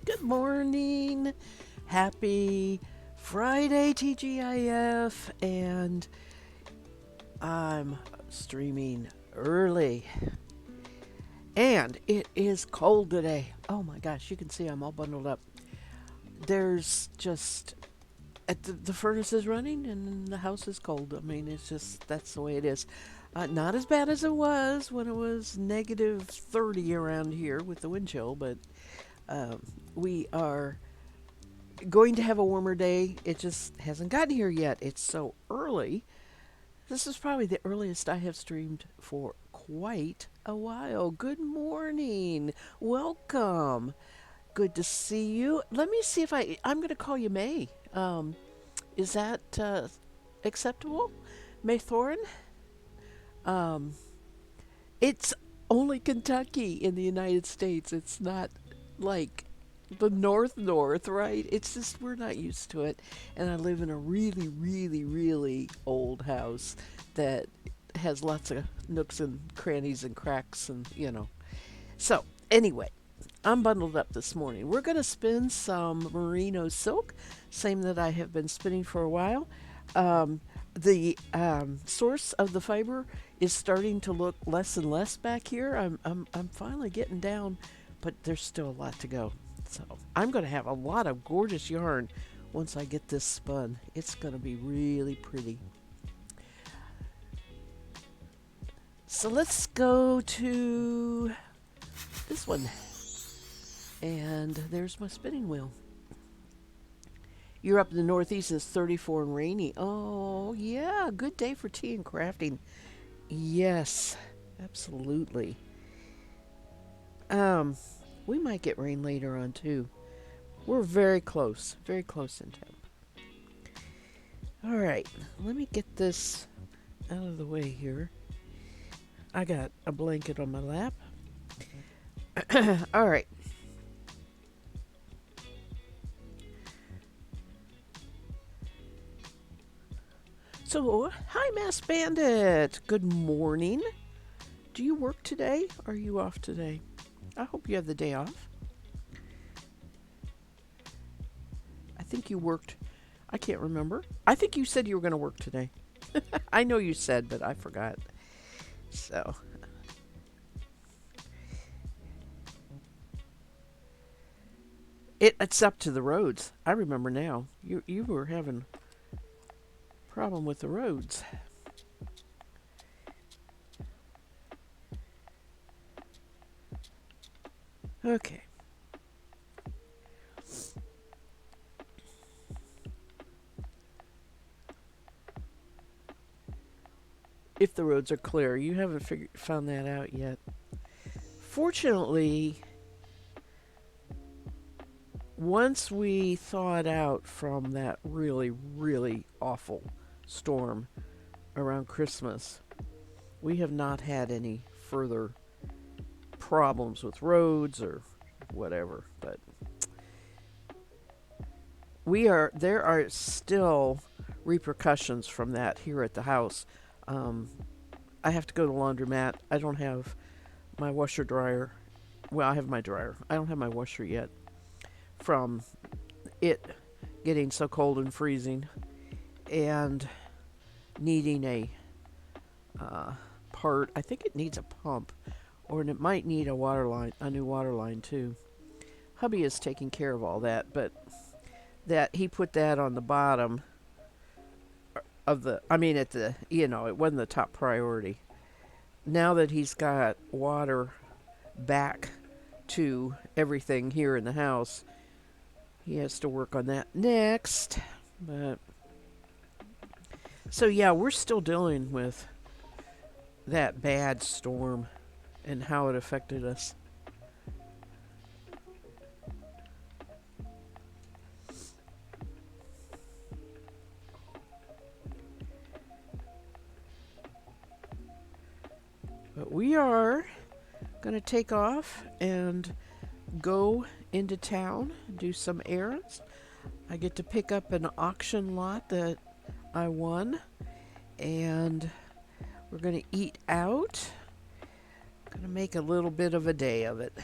Good morning. Happy Friday, TGIF. And I'm streaming early. And it is cold today. Oh my gosh, you can see I'm all bundled up. There's just, the furnace is running and the house is cold. I mean, it's just, that's the way it is. Not as bad as it was when it was negative 30 around here with the wind chill, but um, we are going to have a warmer day. It just hasn't gotten here yet. It's so early. This is probably the earliest I have streamed for quite a while. Good morning. Welcome. Good to see you. Let me see if I'm going to call you May. Is that acceptable? May Thorin? Um, it's only Kentucky in the United States. It's not like the north, right? It's just we're not used to it. And I live in a really, really, really old house that has lots of nooks and crannies and cracks and. So, anyway, I'm bundled up this morning. We're going to spin some merino silk, same that I have been spinning for a while. The source of the fiber is starting to look less and less back here. I'm finally getting down, but there's still a lot to go. So I'm going to have a lot of gorgeous yarn once I get this spun. It's going to be really pretty. So let's go to this one. And there's my spinning wheel. You're up in the Northeast, it's 34 and rainy. Oh, yeah, good day for tea and crafting. Yes, absolutely. Um, we might get rain later on too. We're very close in temp. All right, let me get this out of the way here. I got a blanket on my lap. All right. So, hi, Mass Bandit. Good morning. Do you work today? Are you off today? I hope you have the day off. I think you worked. I can't remember. I think you said you were going to work today. I know you said, but I forgot. So, it's up to the roads. I remember now. You were having a problem with the roads. Okay. If the roads are clear, you haven't found that out yet. Fortunately, once we thawed out from that really, really awful storm around Christmas, we have not had any further problems with roads or whatever. But there are still repercussions from that here at the house. Um, I have to go to the laundromat. I don't have my washer dryer. Well, I have my dryer. I don't have my washer yet from it getting so cold and freezing and needing a uh, part. I think it needs a pump, or it might need a new water line too. Hubby is taking care of all that, but that he put that on the bottom of the. I mean, at the it wasn't the top priority. Now that he's got water back to everything here in the house, he has to work on that next. But so yeah, we're still dealing with that bad storm and how it affected us. But we are going to take off and go into town, do some errands. I get to pick up an auction lot that I won, and we're going to eat out. Going to make a little bit of a day of it.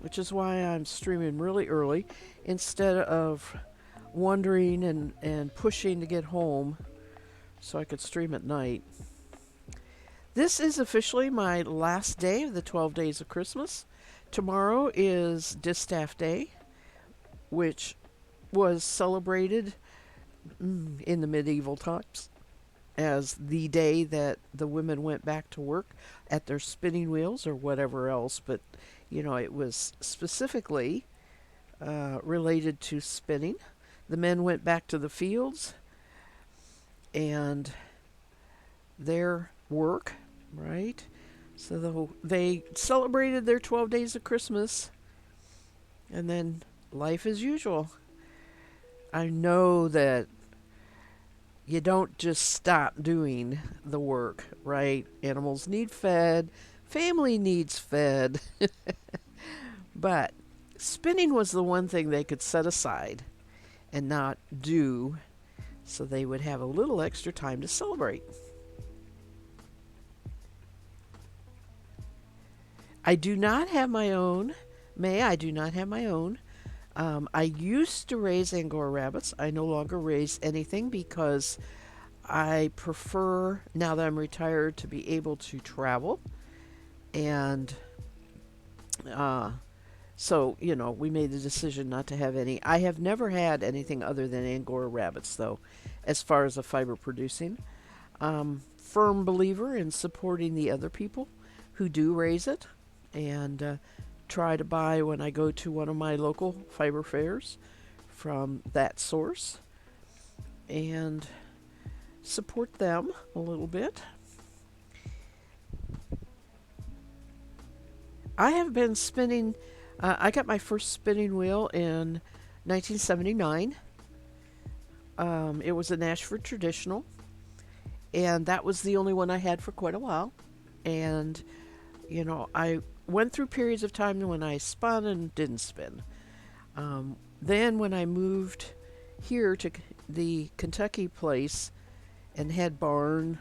which is why I'm streaming really early instead of wondering and pushing to get home so I could stream at night. This is officially my last day of the 12 days of Christmas. Tomorrow is Distaff Day, which was celebrated in the medieval times as the day that the women went back to work at their spinning wheels or whatever else, but it was specifically related to spinning. The men went back to the fields and their work, right? So they celebrated their 12 days of Christmas, and then life as usual. I know that you don't just stop doing the work, right? Animals need fed, family needs fed. But spinning was the one thing they could set aside and not do so they would have a little extra time to celebrate. I do not have my own. I do not have my own. I used to raise Angora rabbits. I no longer raise anything because I prefer, now that I'm retired, to be able to travel. And we made the decision not to have any. I have never had anything other than Angora rabbits, though, as far as the fiber producing. Firm believer in supporting the other people who do raise it, and try to buy when I go to one of my local fiber fairs from that source and support them a little bit. I have been spinning. I got my first spinning wheel in 1979. It was a Nashford Traditional, and that was the only one I had for quite a while. And, I went through periods of time when I spun and didn't spin. Then when I moved here to the Kentucky place and had barn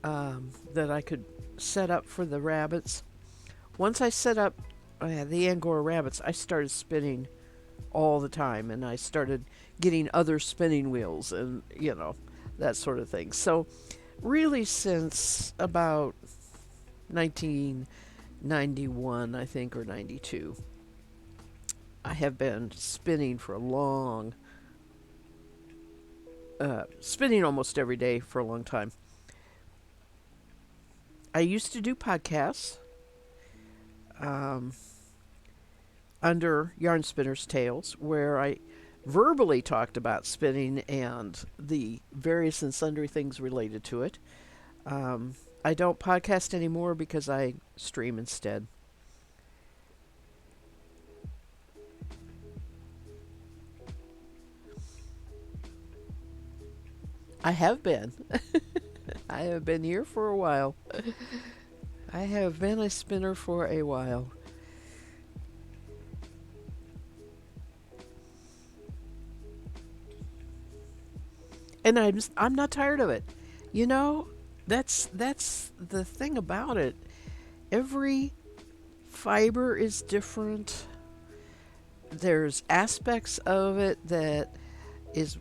that I could set up for the rabbits, once I set up the Angora rabbits, I started spinning all the time, and I started getting other spinning wheels and, that sort of thing. So really since about 1991, I think, or 92, I have been spinning for a long, spinning almost every day for a long time. I used to do podcasts under Yarn Spinner's Tales, where I verbally talked about spinning and the various and sundry things related to it. I don't podcast anymore because I stream instead. I have been. I have been here for a while. I have been a spinner for a while. And I'm not tired of it. You know, that's the thing about it. Every fiber is different. There's aspects of it that is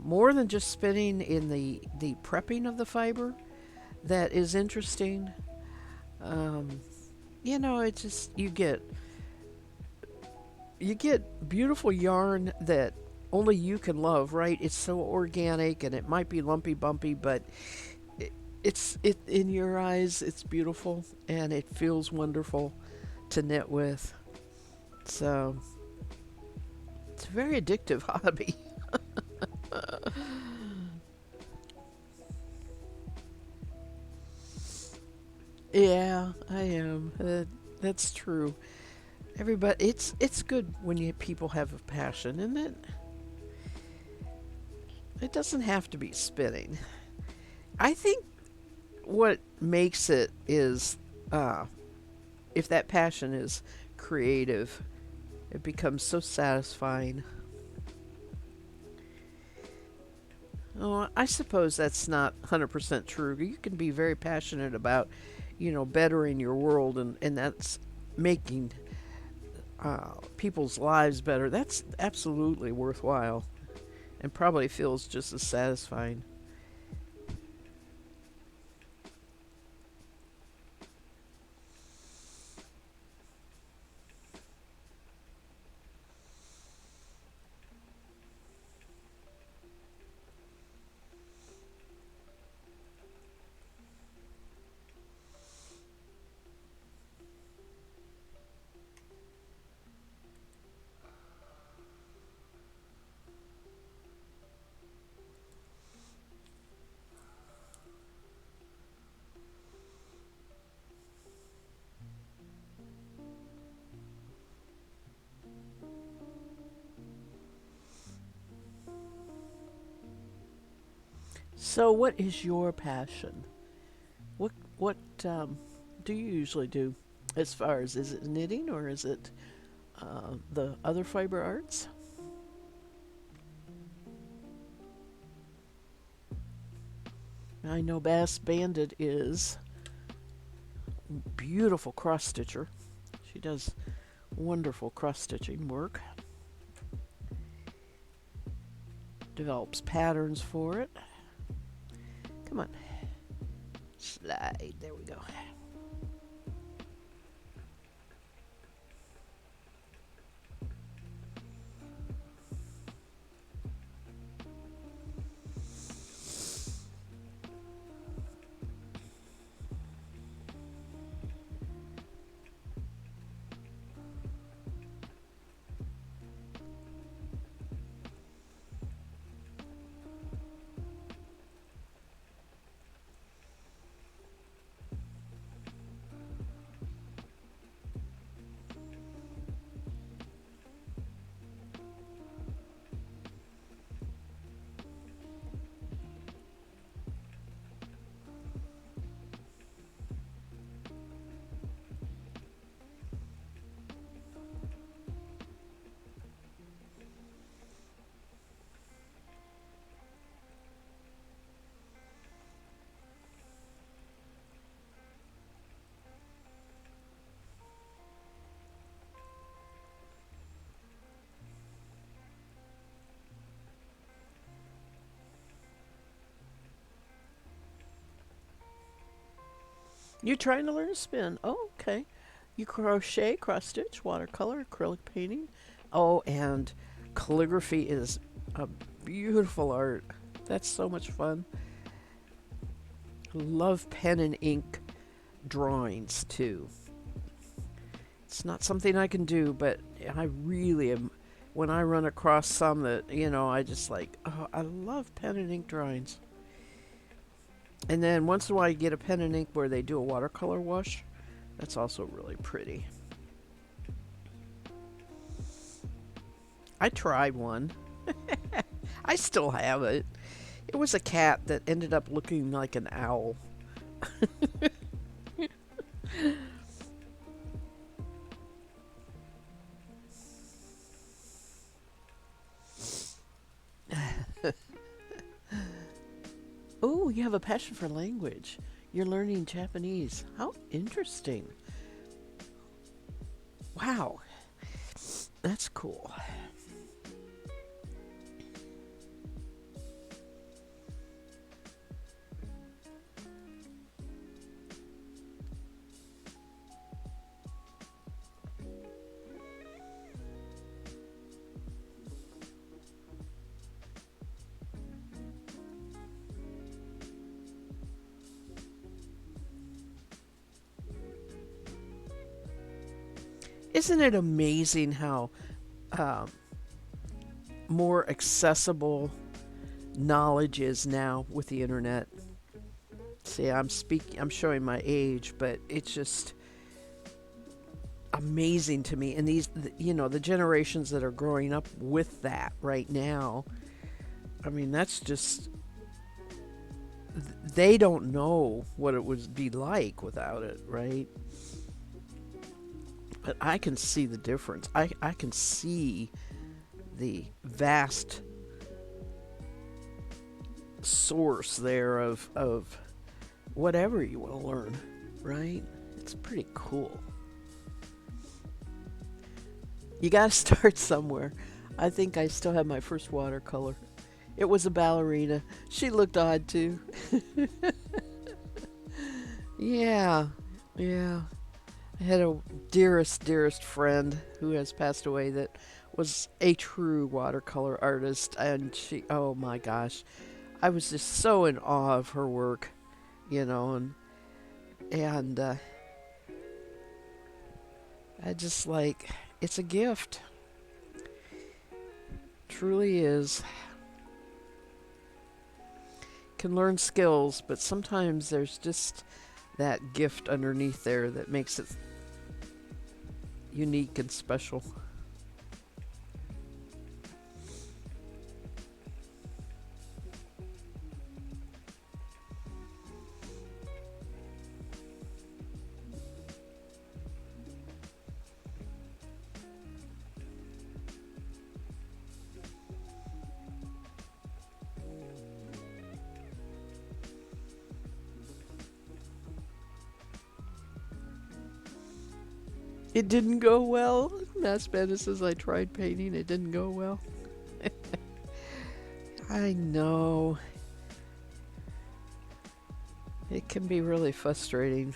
more than just spinning in the prepping of the fiber that is interesting. Um, it's just you get beautiful yarn that only you can love, right? It's so organic, and it might be lumpy bumpy, but it in your eyes it's beautiful and it feels wonderful to knit with. So it's a very addictive hobby. Yeah, I am. That's true. Everybody, it's good when people have a passion, and it doesn't have to be spinning. I think what makes it is if that passion is creative, it becomes so satisfying. Oh, I suppose that's not 100% true. You can be very passionate about, bettering your world, and that's making people's lives better, that's absolutely worthwhile and probably feels just as satisfying. So, what is your passion? What do you usually do? As far as, is it knitting or is it the other fiber arts? I know Bass Bandit is beautiful cross stitcher. She does wonderful cross stitching work. Develops patterns for it. Come on, slide. There we go. You're trying to learn to spin. Oh, okay. You crochet, cross stitch, watercolor, acrylic painting. Oh, and calligraphy is a beautiful art. That's so much fun. Love pen and ink drawings too. It's not something I can do, but I really am. When I run across some that, I just like, oh, I love pen and ink drawings. And then once in a while you get a pen and ink where they do a watercolor wash. That's also really pretty. I tried one. I still have it. It was a cat that ended up looking like an owl. Oh, you have a passion for language. You're learning Japanese. How interesting. Wow, that's cool. Isn't it amazing how um, more accessible knowledge is now with the internet? See, I'm showing my age, but it's just amazing to me. And the generations that are growing up with that right now, I mean, that's just, they don't know what it would be like without it, right? But I can see the difference. I can see the vast source there of whatever you want to learn, right? It's pretty cool. You got to start somewhere. I think I still have my first watercolor. It was a ballerina. She looked odd too. Yeah, yeah. I had a dearest friend who has passed away that was a true watercolor artist, and she, oh my gosh, I was just so in awe of her work, you know, and I just like it's a gift, truly is. Can learn skills, but sometimes there's just that gift underneath there that makes it unique and special. It didn't go well. Mass Bandit says I tried painting, it didn't go well. I know. It can be really frustrating.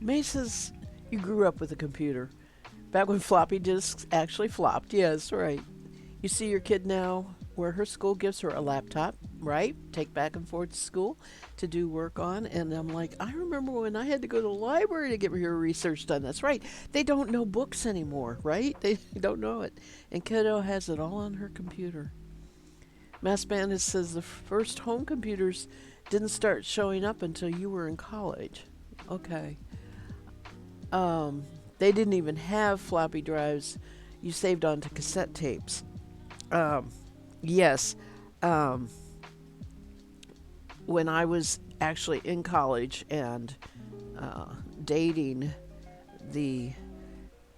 May says you grew up with a computer. Back when floppy disks actually flopped. Yes, right. You see your kid now where her school gives her a laptop, right? Take back and forth to school to do work on. And I'm like, I remember when I had to go to the library to get your research done. That's right. They don't know books anymore, right? They don't know it. And kiddo has it all on her computer. Mass Bandit says the first home computers didn't start showing up until you were in college. Okay. Um, they didn't even have floppy drives. You saved onto cassette tapes. Um, yes. Um, when I was actually in college and uh, dating the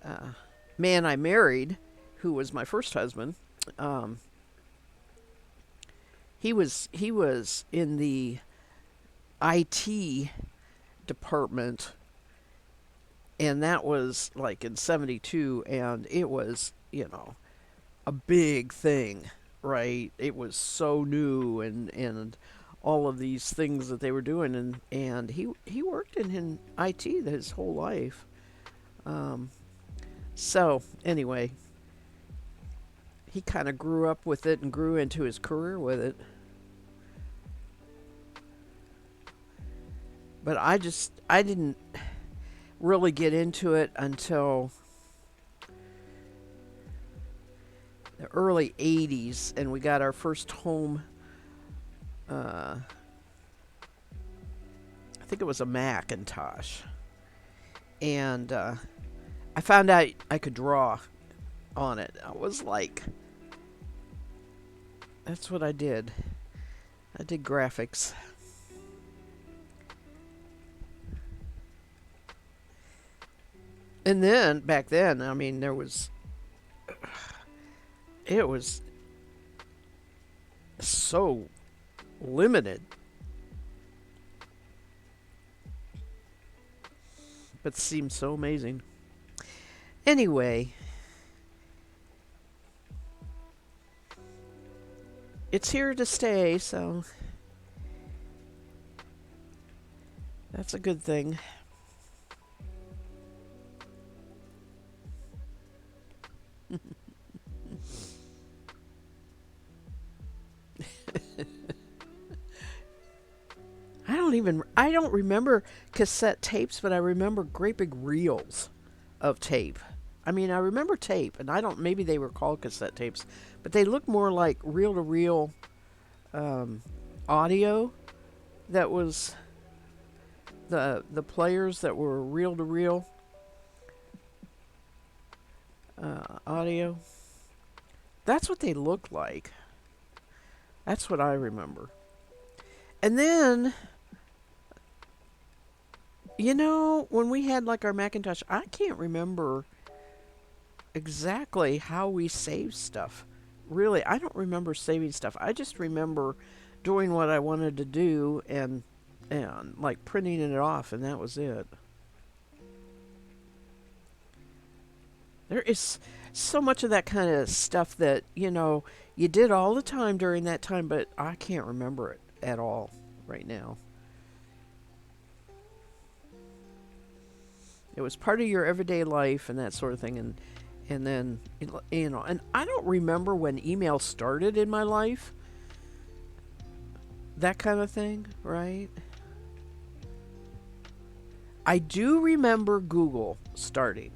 uh, man I married, who was my first husband, um, he was in the IT department, and that was like in '72, and it was a big thing, right? It was so new, and all of these things that they were doing, and he worked in IT his whole life. Um, so anyway, he kind of grew up with it and grew into his career with it. But I didn't really get into it until the early '80s, and we got our first home. Uh, I think it was a Macintosh, and I found out I could draw on it. I was like, that's what I did. I did graphics. And then back then, I mean, it was so limited. It seems so amazing. Anyway, it's here to stay, so that's a good thing. I don't remember cassette tapes, but I remember great big reels of tape. I mean, I remember tape, and I don't, maybe they were called cassette tapes, but they look more like reel to reel audio that was the players that were reel to reel audio. That's what they looked like. That's what I remember. And then, when we had like our Macintosh, I can't remember exactly how we saved stuff. Really, I don't remember saving stuff. I just remember doing what I wanted to do and like printing it off, and that was it. There is so much of that kind of stuff that, you did all the time during that time, but I can't remember it at all right now. It was part of your everyday life and that sort of thing, and then and I don't remember when email started in my life. That kind of thing, right? I do remember Google starting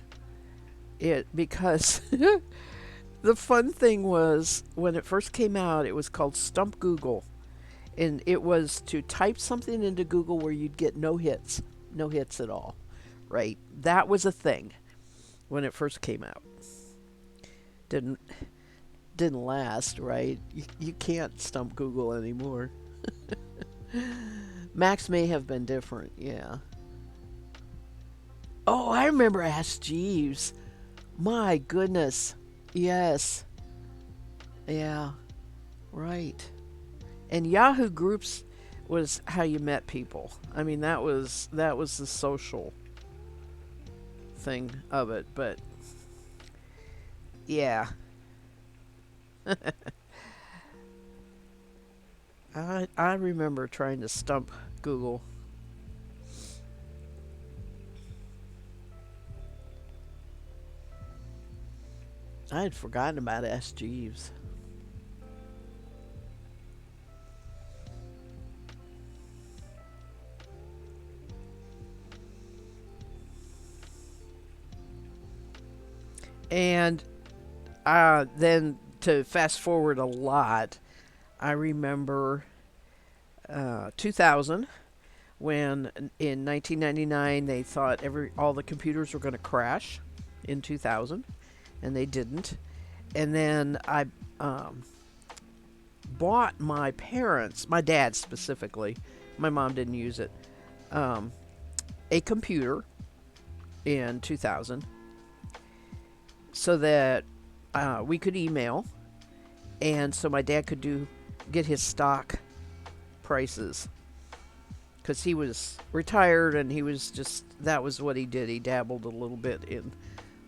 it because the fun thing was when it first came out, it was called Stump Google, and it was to type something into Google where you'd get no hits at all, right? That was a thing when it first came out. Didn't didn't last, right? You can't stump Google anymore. Macs may have been different, yeah. Oh, I remember Ask Jeeves. My goodness. Yes. Yeah, right. And Yahoo Groups was how you met people. I mean, that was the social thing of it, but yeah. I remember trying to stump Google. I had forgotten about Ask Jeeves. And then to fast forward a lot, I remember 2000 when in 1999 they thought all the computers were going to crash in 2000, and they didn't. And then I um, bought my parents, my dad specifically, my mom didn't use it, um, a computer in 2000 so that we could email, and so my dad could get his stock prices because he was retired and he was just that was what he did. He dabbled a little bit in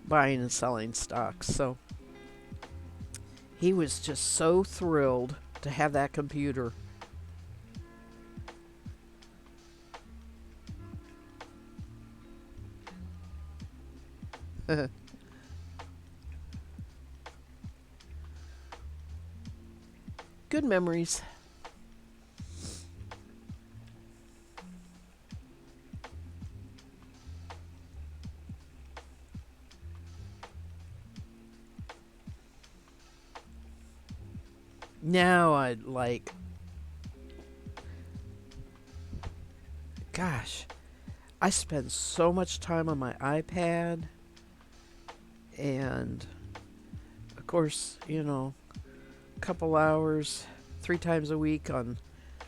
buying and selling stocks, so he was just so thrilled to have that computer. Good memories. Now I'd like, gosh, I spend so much time on my iPad, and of course, a couple hours, 3 times a week on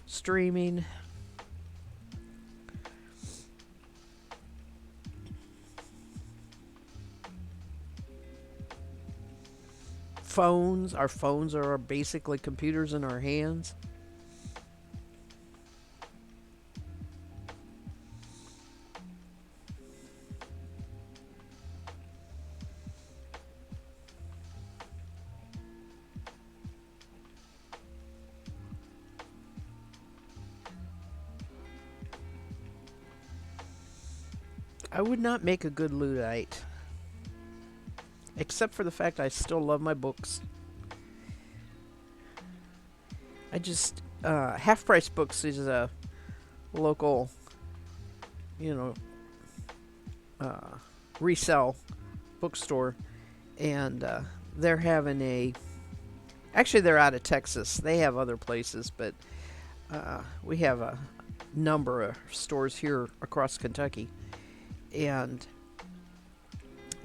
streaming. Our phones are basically computers in our hands. I would not make a good Luddite, except for the fact I still love my books. I just Half Price Books is a local, you know, resell bookstore, and they're having a. Actually, they're out of Texas. They have other places, but we have a number of stores here across Kentucky, and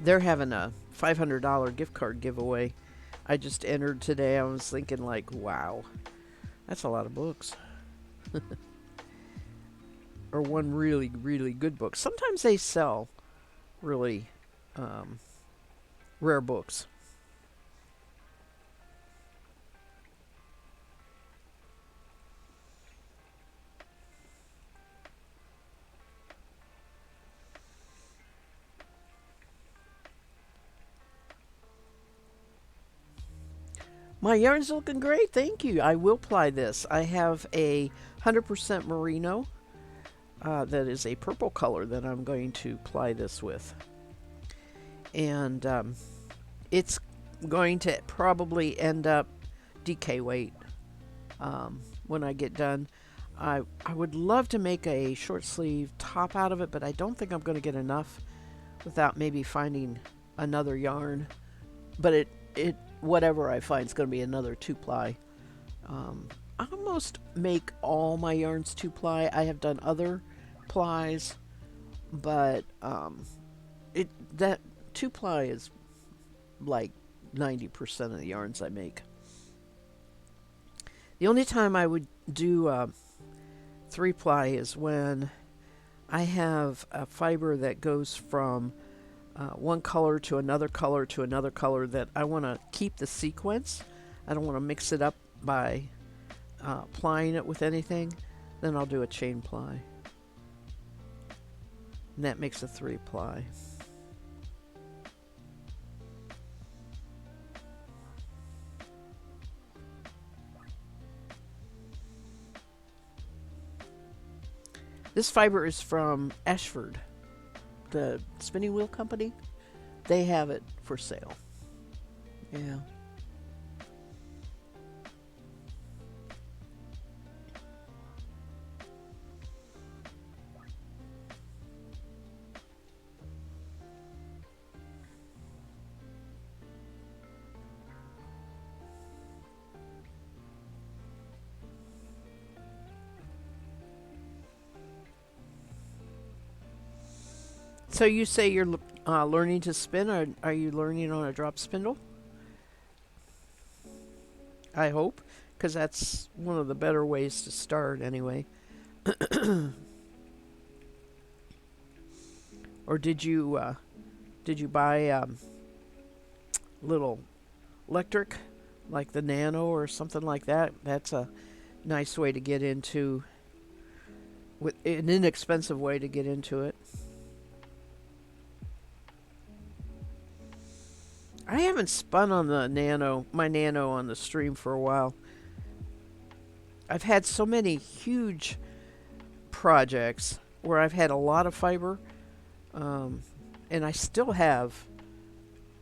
they're having a $500 gift card giveaway. I just entered today. I was thinking, like, wow, that's a lot of books. Or one really, really good book. Sometimes they sell really rare books. My yarn's looking great, thank you. I will ply this. I have a 100% merino that is a purple color that I'm going to ply this with. And it's going to probably end up DK weight when I get done. I would love to make a short sleeve top out of it, but I don't think I'm going to get enough without maybe finding another yarn. But it whatever I find is going to be another 2-ply. I almost make all my yarns 2-ply. I have done other plies, but that 2-ply is like 90% of the yarns I make. The only time I would do 3-ply is when I have a fiber that goes from one color to another color to another color that I want to keep the sequence. I don't want to mix it up by plying it with anything. Then I'll do a chain ply. And that makes a 3-ply. This fiber is from Ashford, the spinning wheel company. They have it for sale. Yeah. So you say you're learning to spin, or are you learning on a drop spindle? I hope, because that's one of the better ways to start anyway. Or did you buy little electric, like the Nano or something like that? That's a nice way to get into, with an inexpensive way to get into it. I haven't spun on my Nano on the stream for a while. I've had so many huge projects where I've had a lot of fiber, and I still have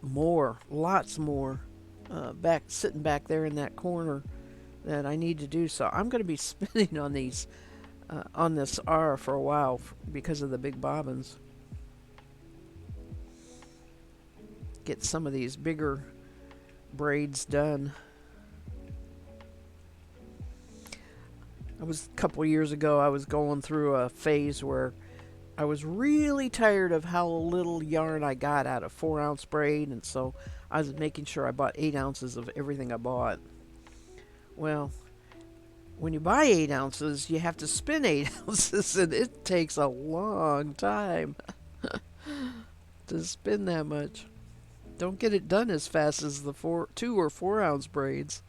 lots more, sitting back there in that corner that I need to do. So I'm going to be spinning on on this R for a while because of the big bobbins. Get some of these bigger braids done. A couple years ago, I was going through a phase where I was really tired of how little yarn I got out of 4-ounce braid, and so I was making sure I bought 8 ounces of everything I bought. Well, when you buy 8 ounces, you have to spin 8 ounces, and it takes a long time to spin that much. Don't get it done as fast as the 2 or 4-ounce braids.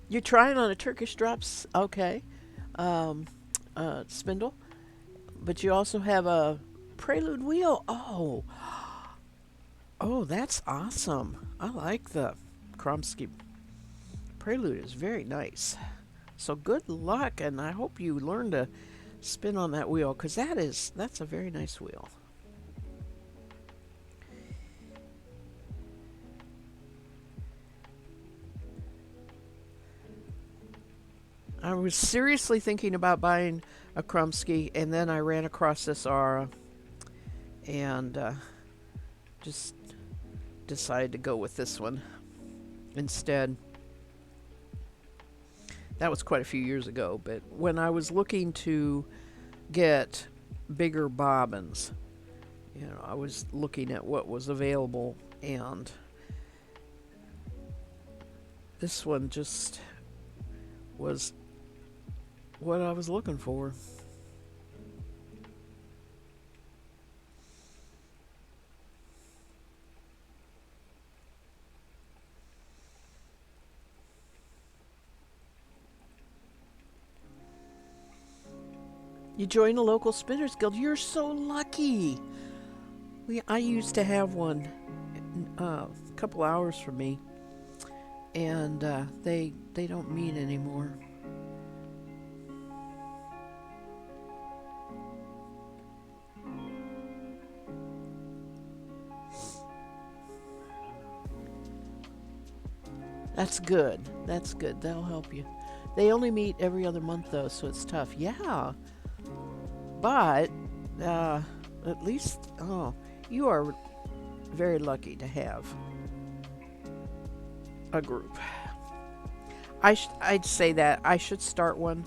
You're trying on a Turkish drops, okay, spindle, but you also have a Prelude wheel. Oh, that's awesome. I like the Kromsky Prelude. Is very nice. So good luck, and I hope you learn to spin on that wheel because that's a very nice wheel. I was seriously thinking about buying a Krumsky, and then I ran across this Aura and just decided to go with this one instead. That was quite a few years ago, but when I was looking to get bigger bobbins, I was looking at what was available, and this one just was what I was looking for. You join a local spinners guild. You're so lucky. I used to have one a couple hours from me, and they don't meet anymore. That's good. That's good. That'll help you. They only meet every other month though, so it's tough. Yeah, but uh, at least you are very lucky to have a group. I'd say that I should start one.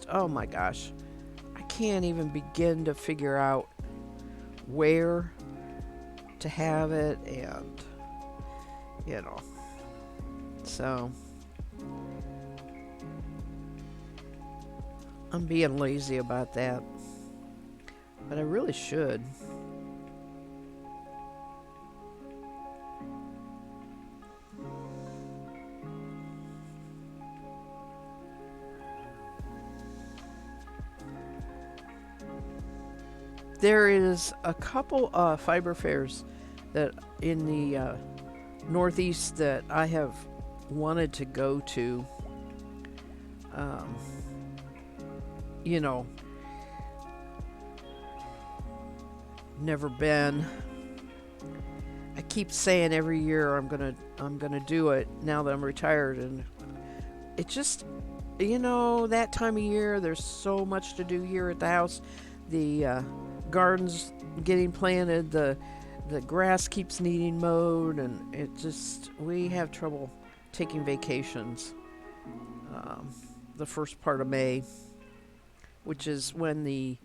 Oh my gosh, I can't even begin to figure out where to have it, and you know, so I'm being lazy about that, but I really should. There is a couple fiber fairs that in the Northeast that I have wanted to go to. Um, you know, never been. I keep saying every year I'm gonna do it now that I'm retired, and it just, that time of year there's so much to do here at the house. The gardens getting planted, the grass keeps needing mowed, and we have trouble taking vacations. Um, the first part of May, which is when the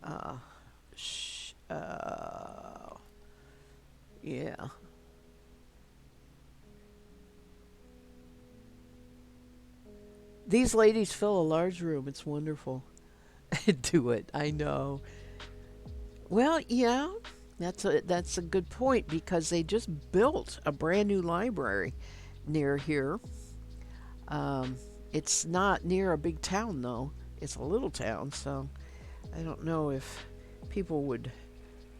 uh, yeah. These ladies fill a large room. It's wonderful. Do it. I know. Well, yeah, that's a good point because they just built a brand new library near here. Um, it's not near a big town though. It's a little town, so I don't know if people would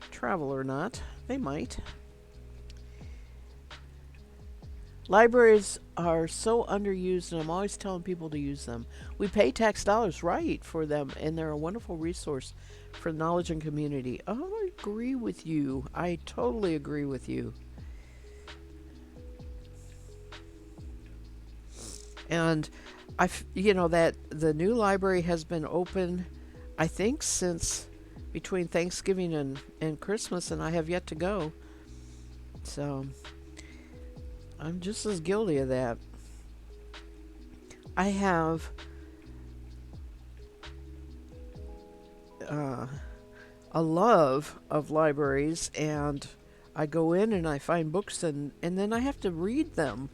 travel or not. They might. Libraries are so underused, and I'm always telling people to use them. We pay tax dollars right for them, and they're a wonderful resource for knowledge and community. Oh, I agree with you. I totally agree with you. And that the new library has been open, I think, since between Thanksgiving and Christmas, and I have yet to go. So I'm just as guilty of that. I have uh, a love of libraries, and I go in and I find books, and then I have to read them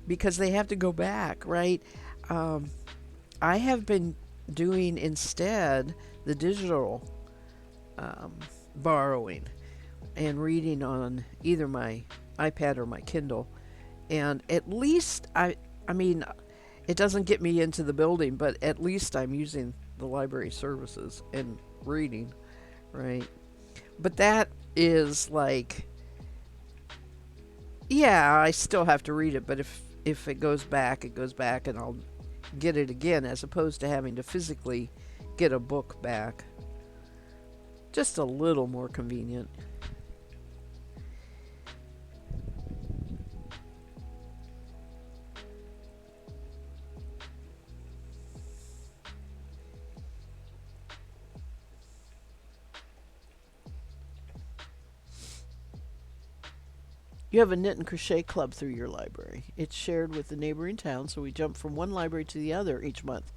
because they have to go back, right? Um, I have been doing instead the digital um, borrowing and reading on either my iPad or my Kindle. And at least I mean, it doesn't get me into the building, but at least I'm using the library services and reading, right? But that is like, yeah, I still have to read it, but if it goes back, it goes back, and I'll get it again as opposed to having to physically get a book back. Just a little more convenient. You have a knit and crochet club through your library. It's shared with the neighboring town, so we jump from one library to the other each month.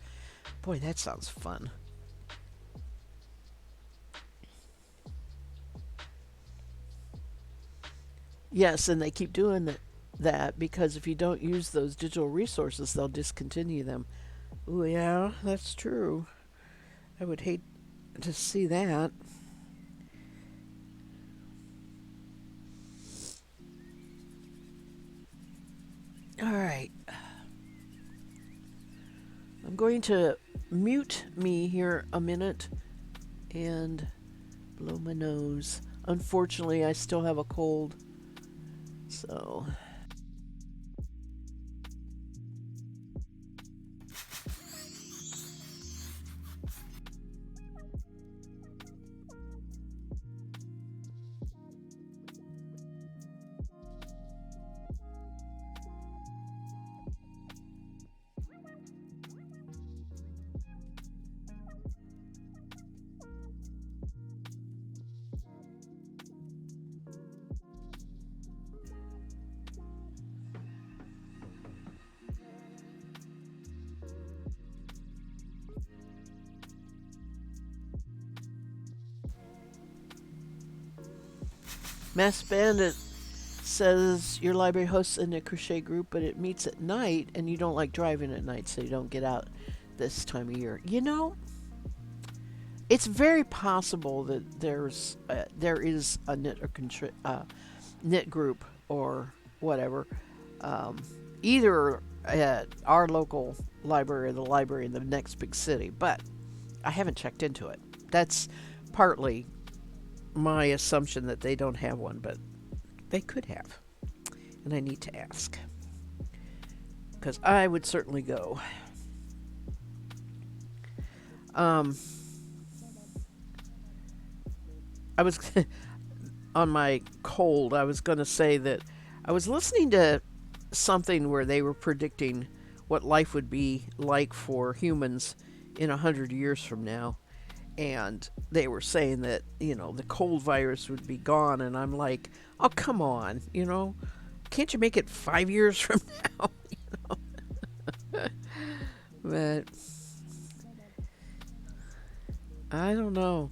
Boy, that sounds fun. Yes, and they keep doing that because if you don't use those digital resources, they'll discontinue them. Oh, yeah, that's true. I would hate to see that. All right. I'm going to mute me here a minute and blow my nose. Unfortunately, I still have a cold. So, Mass Bandit says your library hosts a knit crochet group, but it meets at night, and you don't like driving at night, so you don't get out this time of year. It's very possible that there is a knit group or whatever, um, either at our local library or the library in the next big city, but I haven't checked into it. That's partly my assumption that they don't have one, but they could have, and I need to ask because I would certainly go. Um, I was on my cold. I was going to say that I was listening to something where they were predicting what life would be like for humans in 100 years from now, and they were saying that the cold virus would be gone, and I'm like, oh come on, can't you make it 5 years from now? But I don't know.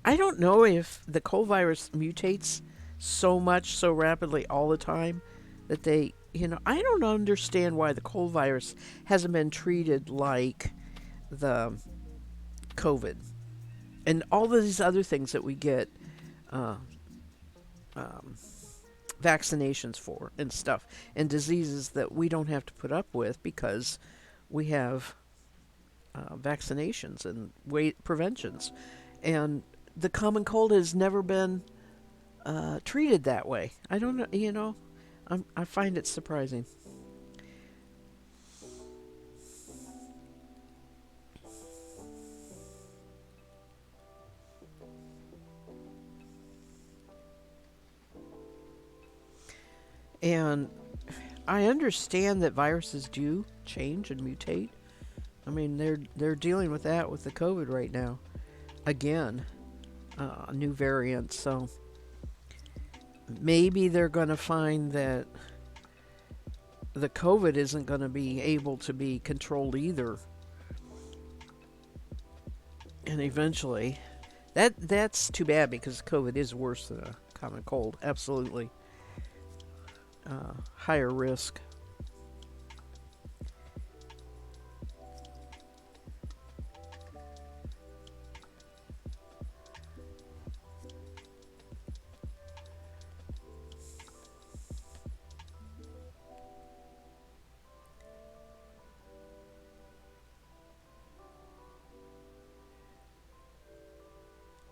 I don't know if the cold virus mutates so much so rapidly all the time that I don't understand why the cold virus hasn't been treated like the COVID and all of these other things that we get uh, um, vaccinations for and stuff, and diseases that we don't have to put up with because we have vaccinations and weight preventions. And the common cold has never been treated that way. I don't know, I find it surprising. And I understand that viruses do change and mutate. I mean, they're dealing with that with the COVID right now. Again, new variants. So maybe they're going to find that the COVID isn't going to be able to be controlled either. And eventually, that's too bad because COVID is worse than a common cold. Absolutely, higher risk.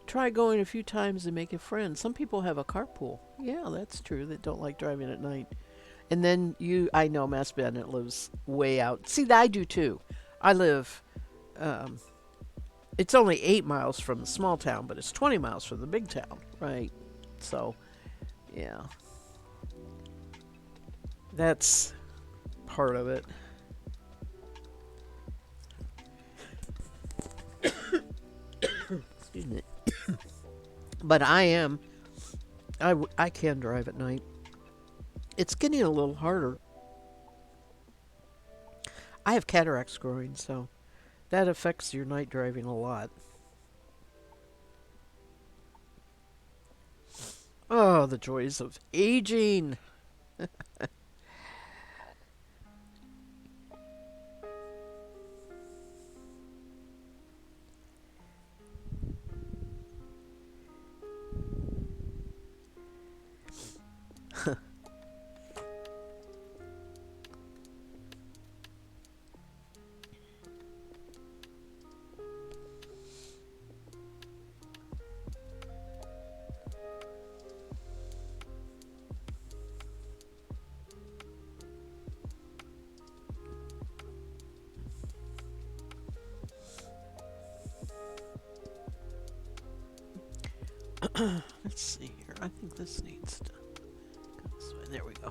Try going a few times and make a friend. Some people have a carpool. Yeah, that's true. That don't like driving at night. And then I know Mass Bennett lives way out. See, I do too. I live, um, it's only 8 miles from the small town, but it's 20 miles from the big town, right? So, yeah, that's part of it. Excuse me. But I can drive at night. It's getting a little harder. I have cataracts growing, so that affects your night driving a lot. Oh, the joys of aging. Let's see here. I think this needs to go this way. There we go.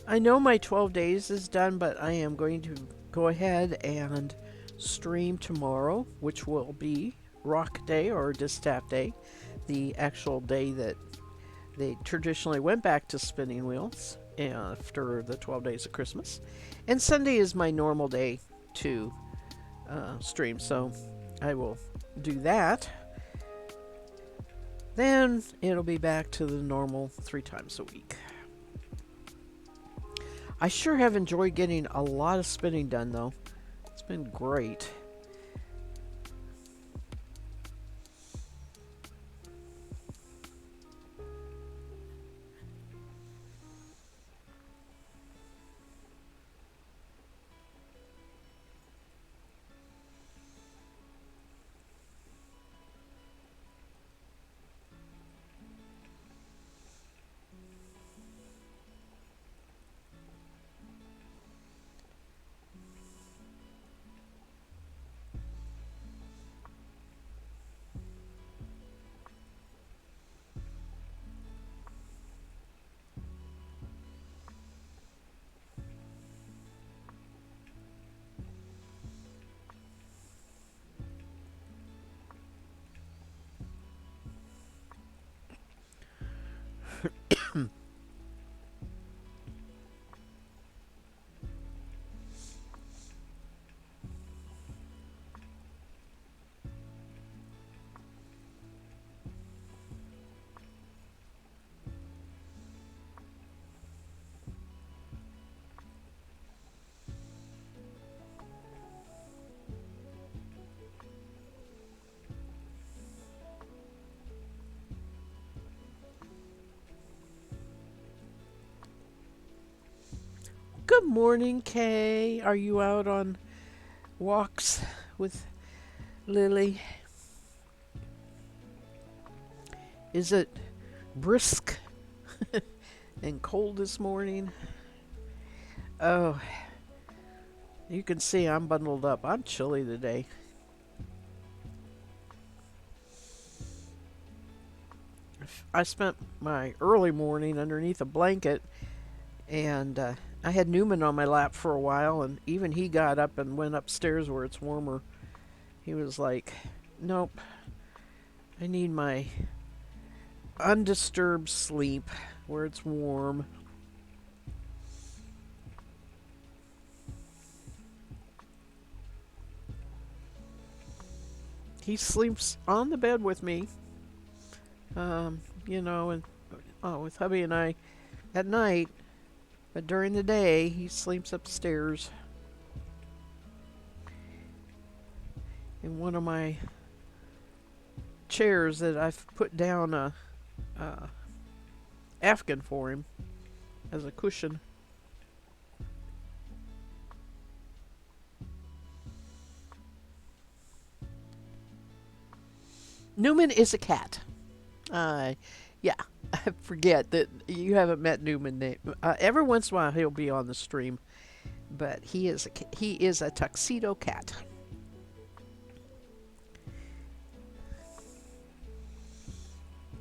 I know my 12 days is done, but I am going to go ahead and stream tomorrow, which will be Rock Day or Distaff Day, the actual day that they traditionally went back to spinning wheels after the 12 days of Christmas. And Sunday is my normal day to stream, so I will do that. Then it'll be back to the normal 3 times a week. I sure have enjoyed getting a lot of spinning done, though. It's been great. Good morning, Kay. Are you out on walks with Lily? Is it brisk and cold this morning? Oh, you can see I'm bundled up. I'm chilly today. I spent my early morning underneath a blanket, and I had Newman on my lap for a while, and even he got up and went upstairs where it's warmer. He was like, nope, I need my undisturbed sleep where it's warm. He sleeps on the bed with me, You know, and with hubby and I at night, but during the day he sleeps upstairs in one of my chairs that I've put down a Afghan for him as a cushion. Newman is a cat. Yeah, I forget that you haven't met Newman. Every once in a while he'll be on the stream, but he is a tuxedo cat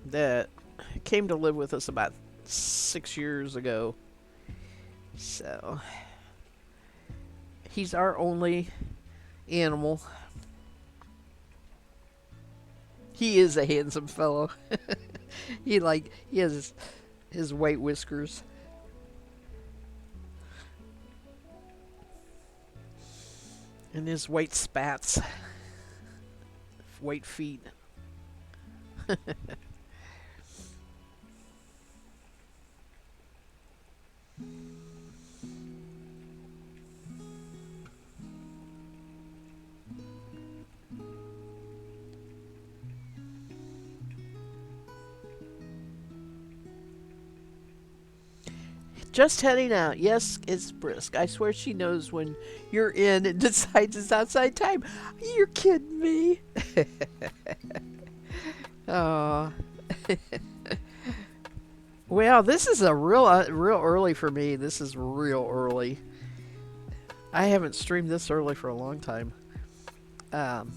that came to live with us about 6 years ago. So he's our only animal. He is a handsome fellow. He has his white whiskers and his white spats, white feet. Just heading out. Yes, it's brisk. I swear she knows when you're in and decides it's outside time. You're kidding me. Oh, well, this is a real early for me. This is real early. I haven't streamed this early for a long time. Um,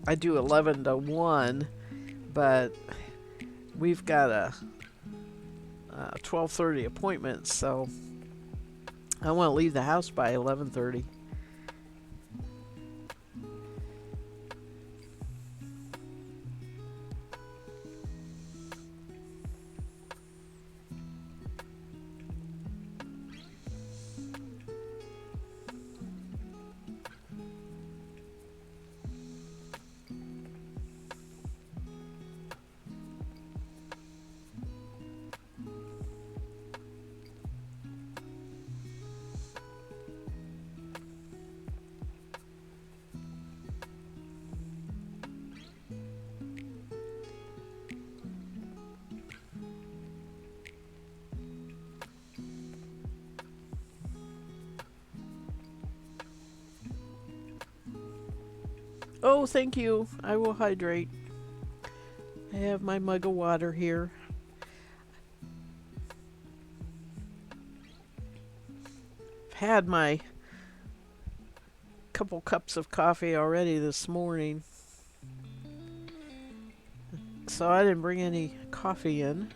I do 11 to 1, but we've got a 12:30 appointment, so I want to leave the house by 11:30. Oh, thank you. I will hydrate. I have my mug of water here. I've had my couple cups of coffee already this morning, so I didn't bring any coffee in.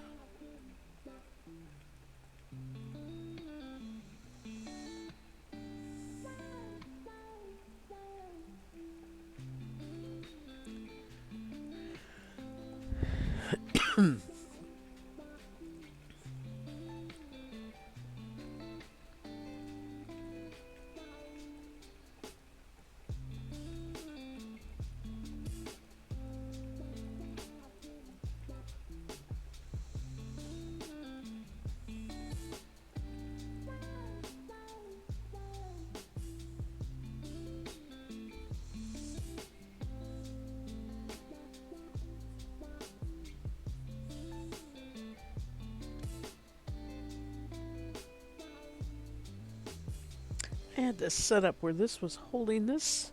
I had this set up where this was holding this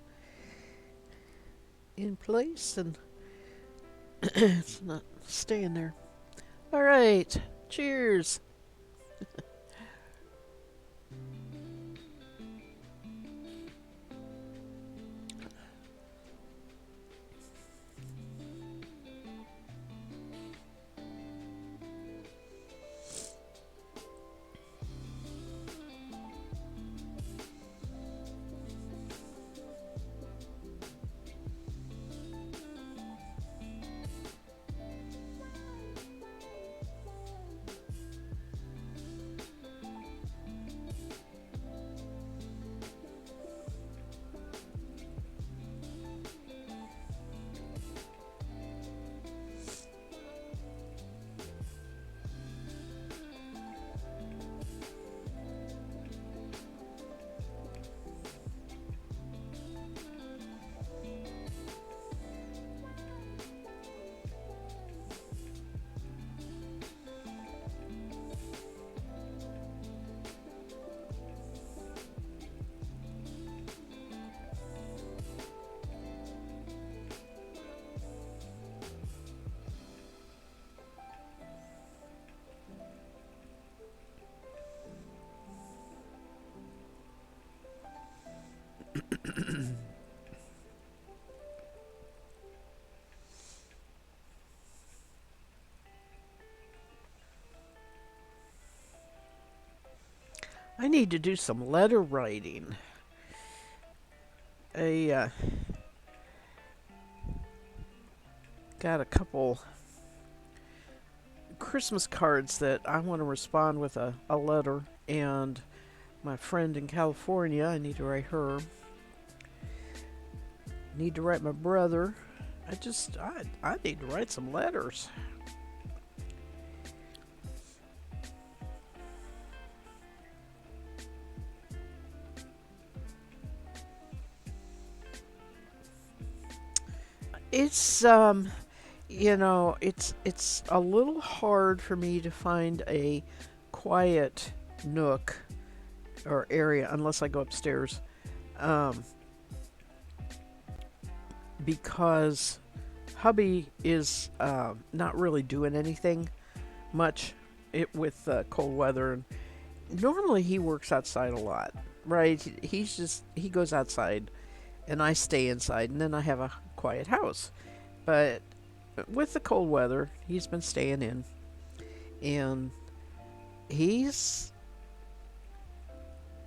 in place, and it's not staying there. All right, cheers. I need to do some letter writing. I got a couple Christmas cards that I want to respond with a letter, and my friend in California, I need to write her. Need to write my brother. I need to write some letters. It's it's a little hard for me to find a quiet nook or area unless I go upstairs. Um, because hubby is not really doing anything much with cold weather, and normally he works outside a lot, right? He goes outside and I stay inside, and then I have a quiet house. But with the cold weather, he's been staying in, and he's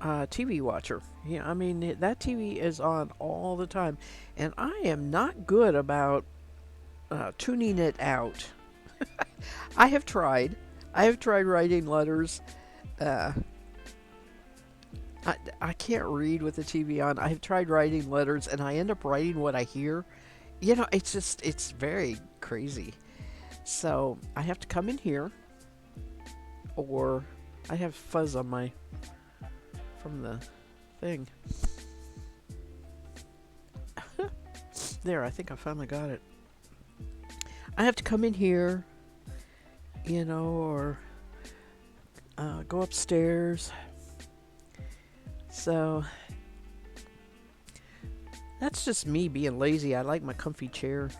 a TV watcher. Yeah, I mean that TV is on all the time, and I am not good about tuning it out. I have tried. I have tried writing letters. Uh, I can't read with the TV on. I've tried writing letters, and I end up writing what I hear. It's very crazy. So I have to come in here, or I have fuzz on my from the thing. There, I think I finally got it. I have to come in here, or go upstairs. So that's just me being lazy. I like my comfy chair.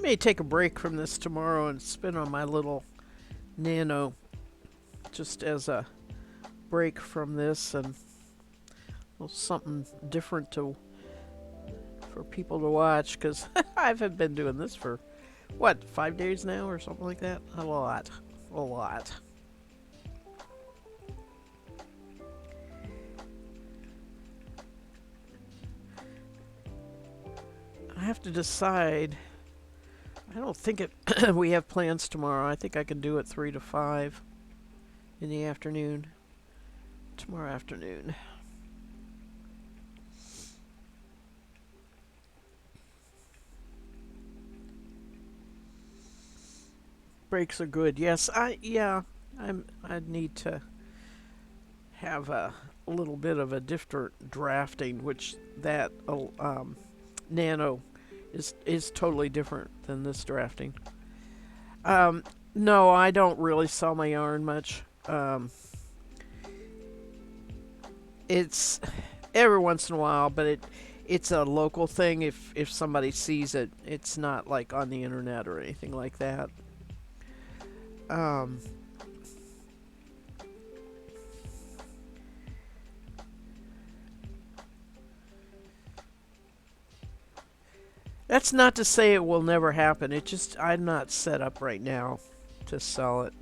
may take a break from this tomorrow and spin on my little Nano just as a break from this and something different to for people to watch because I haven't been doing this for what 5 days now or something like that. A lot. I have to decide. I don't think we have plans tomorrow. I think I can do it 3 to 5 in the afternoon. Tomorrow afternoon. Breaks are good. Yes, I need to have a little bit of a different drafting, which that Nano is totally different than this drafting. No, I don't really sell my yarn much. It's every once in a while, but it's a local thing. If somebody sees it, it's not like on the internet or anything like that. Um, that's not to say it will never happen. It just I'm not set up right now to sell it.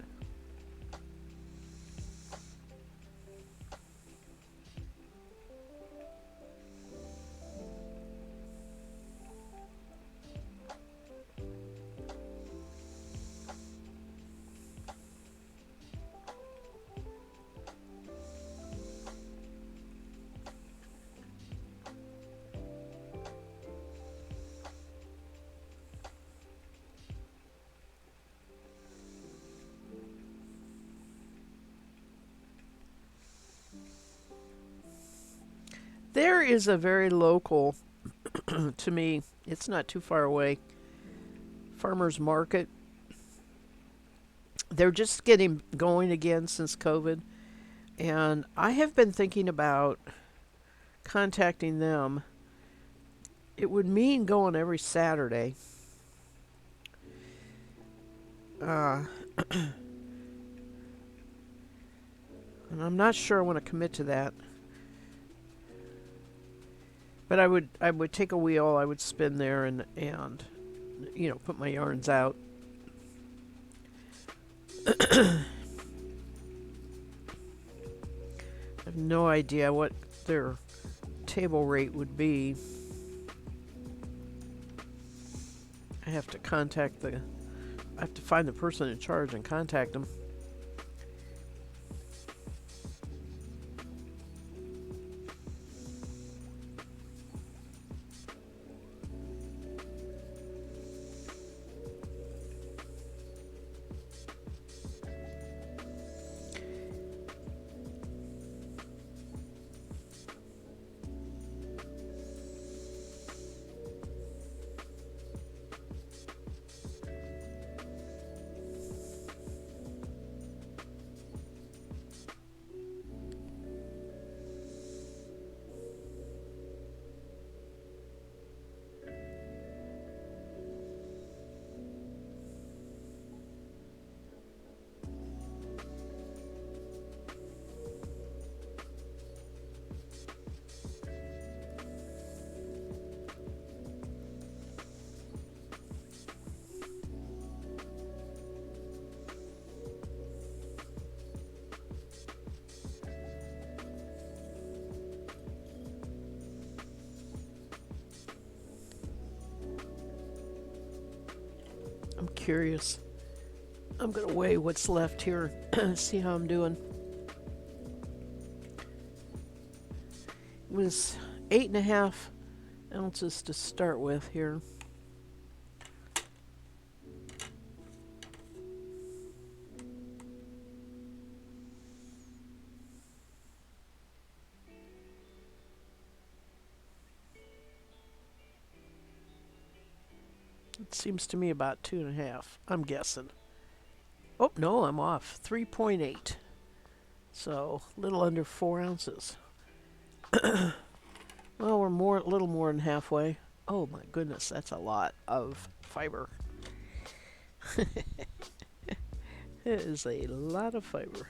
There is a very local, to me, it's not too far away, farmers market. They're just getting going again since COVID. And I have been thinking about contacting them. It would mean going every Saturday. Uh, and I'm not sure I want to commit to that. But I would take a wheel, I would spin there and put my yarns out. I have no idea what their table rate would be. I have to I have to find the person in charge and contact them. I'm curious. I'm going to weigh what's left here, see how I'm doing. It was 8.5 ounces to start with here. It seems to me about 2.5. I'm guessing. Oh, no, I'm off. 3.8. So, a little under 4 ounces. Well, we're a little more than halfway. Oh my goodness, that's a lot of fiber. It is a lot of fiber.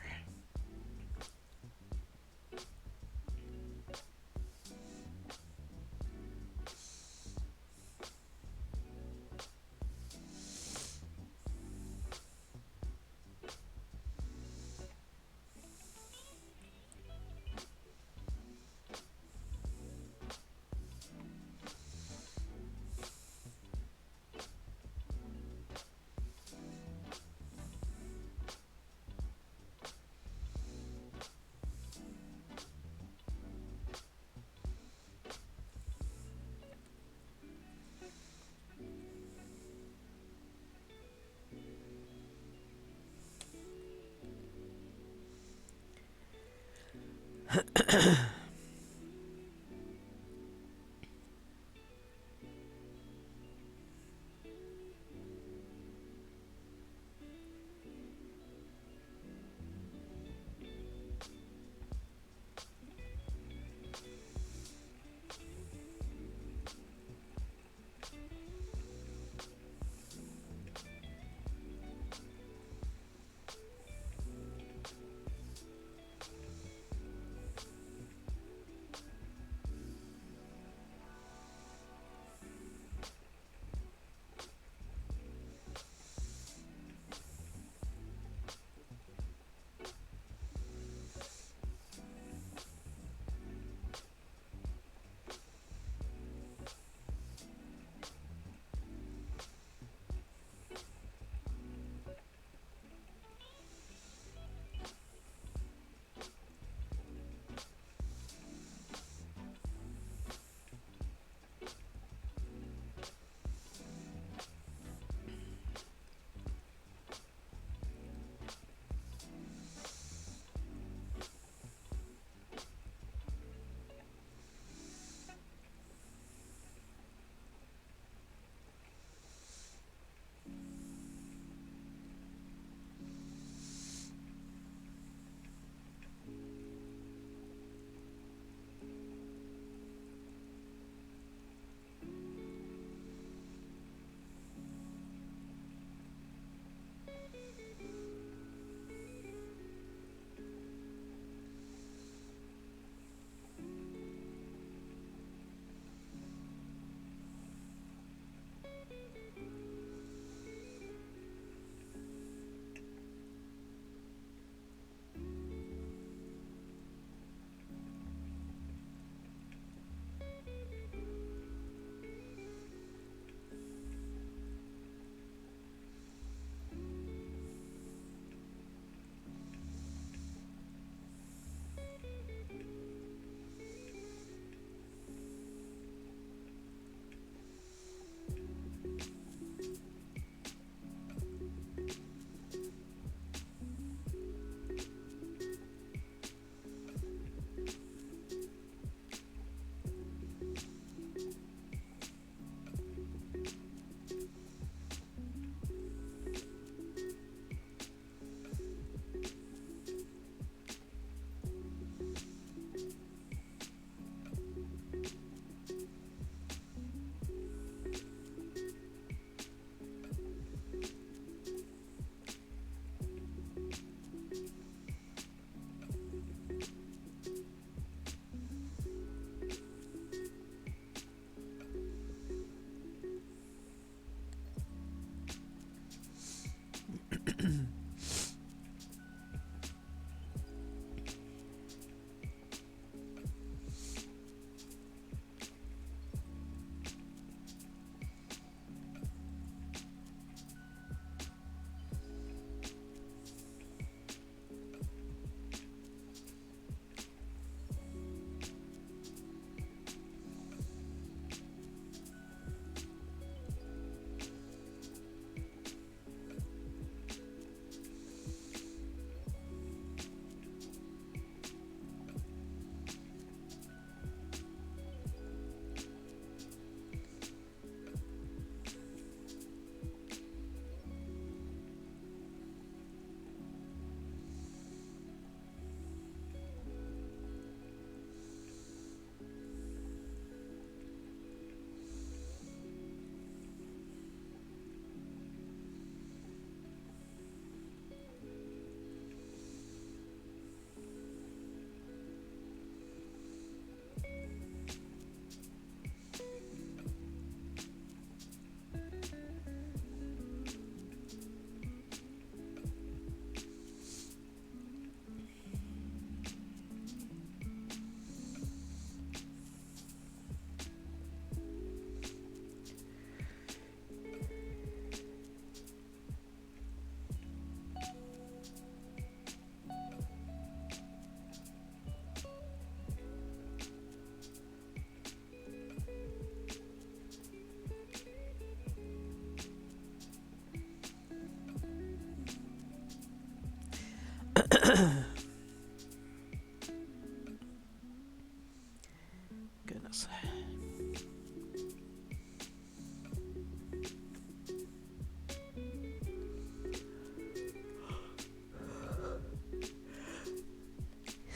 this.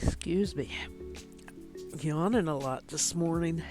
Excuse me. Yawning a lot this morning.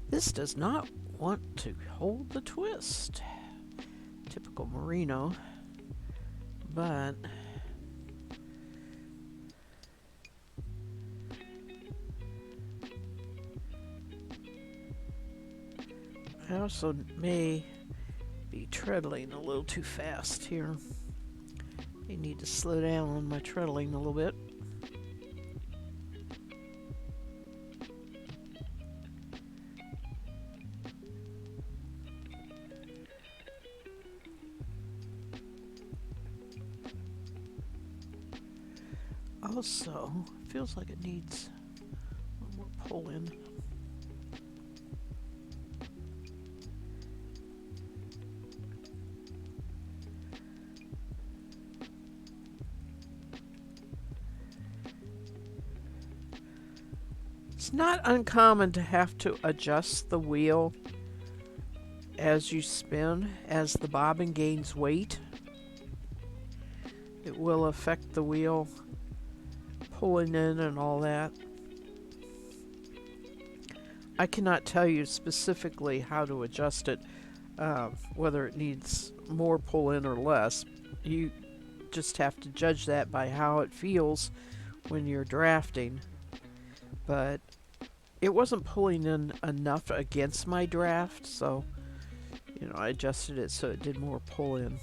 This does not want to hold the twist. Typical merino, but I also may be treadling a little too fast here. I need to slow down on my treadling a little bit. Also, feels like it needs a little more pull in. It's not uncommon to have to adjust the wheel as you spin, as the bobbin gains weight, it will affect the wheel pulling in and all that. I cannot tell you specifically how to adjust it, whether it needs more pull in or less. You just have to judge that by how it feels when you're drafting. But it wasn't pulling in enough against my draft, so I adjusted it so it did more pull in.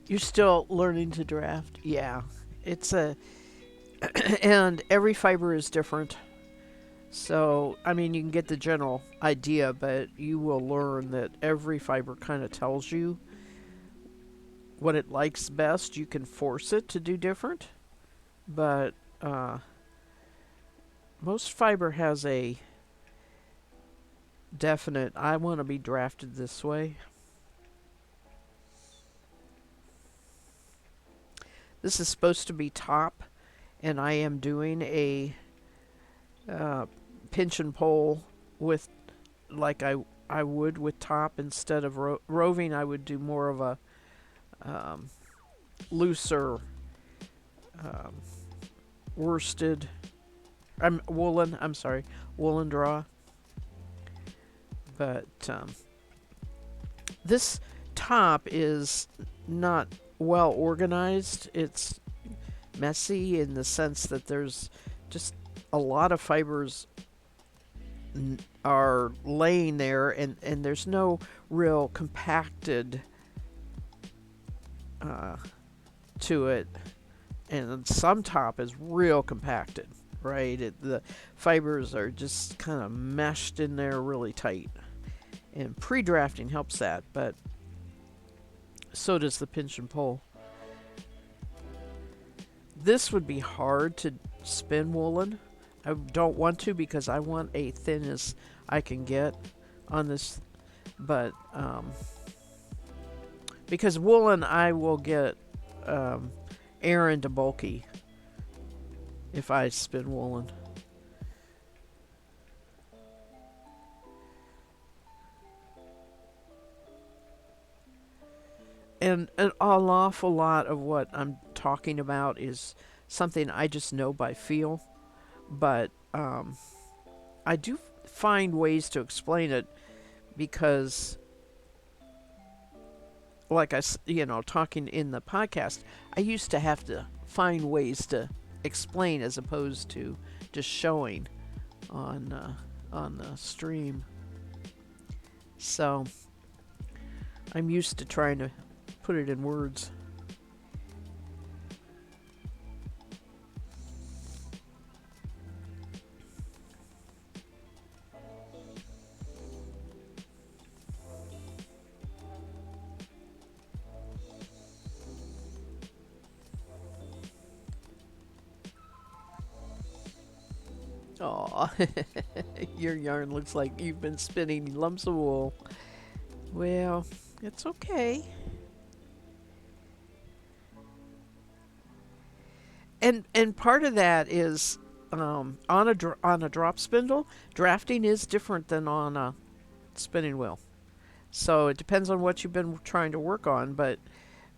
You're still learning to draft? Yeah. It's a and every fiber is different. So, I mean, you can get the general idea, but you will learn that every fiber kind of tells you what it likes best. You can force it to do different, but most fiber has a definite, I want to be drafted this way. This is supposed to be top, and I am doing a pinch and pull with, like I would with top instead of roving. I would do more of a looser worsted. Woolen. I'm sorry, woolen draw. But this top is not well organized. It's messy in the sense that there's just a lot of fibers are laying there, and there's no real compacted to it. And some top is real compacted, right? The fibers are just kind of meshed in there really tight. And pre-drafting helps that, but so does the pinch and pull. This would be hard to spin woolen. I don't want to because I want a thin as I can get on this, but because woolen I will get air into bulky if I spin woolen. And an awful lot of what I'm talking about is something I just know by feel, but I do find ways to explain it because, like talking in the podcast, I used to have to find ways to explain as opposed to just showing on the stream. So I'm used to trying to put it in words. Aw, your yarn looks like you've been spinning lumps of wool. Well, it's okay. And part of that is on a drop spindle, drafting is different than on a spinning wheel. So it depends on what you've been trying to work on. But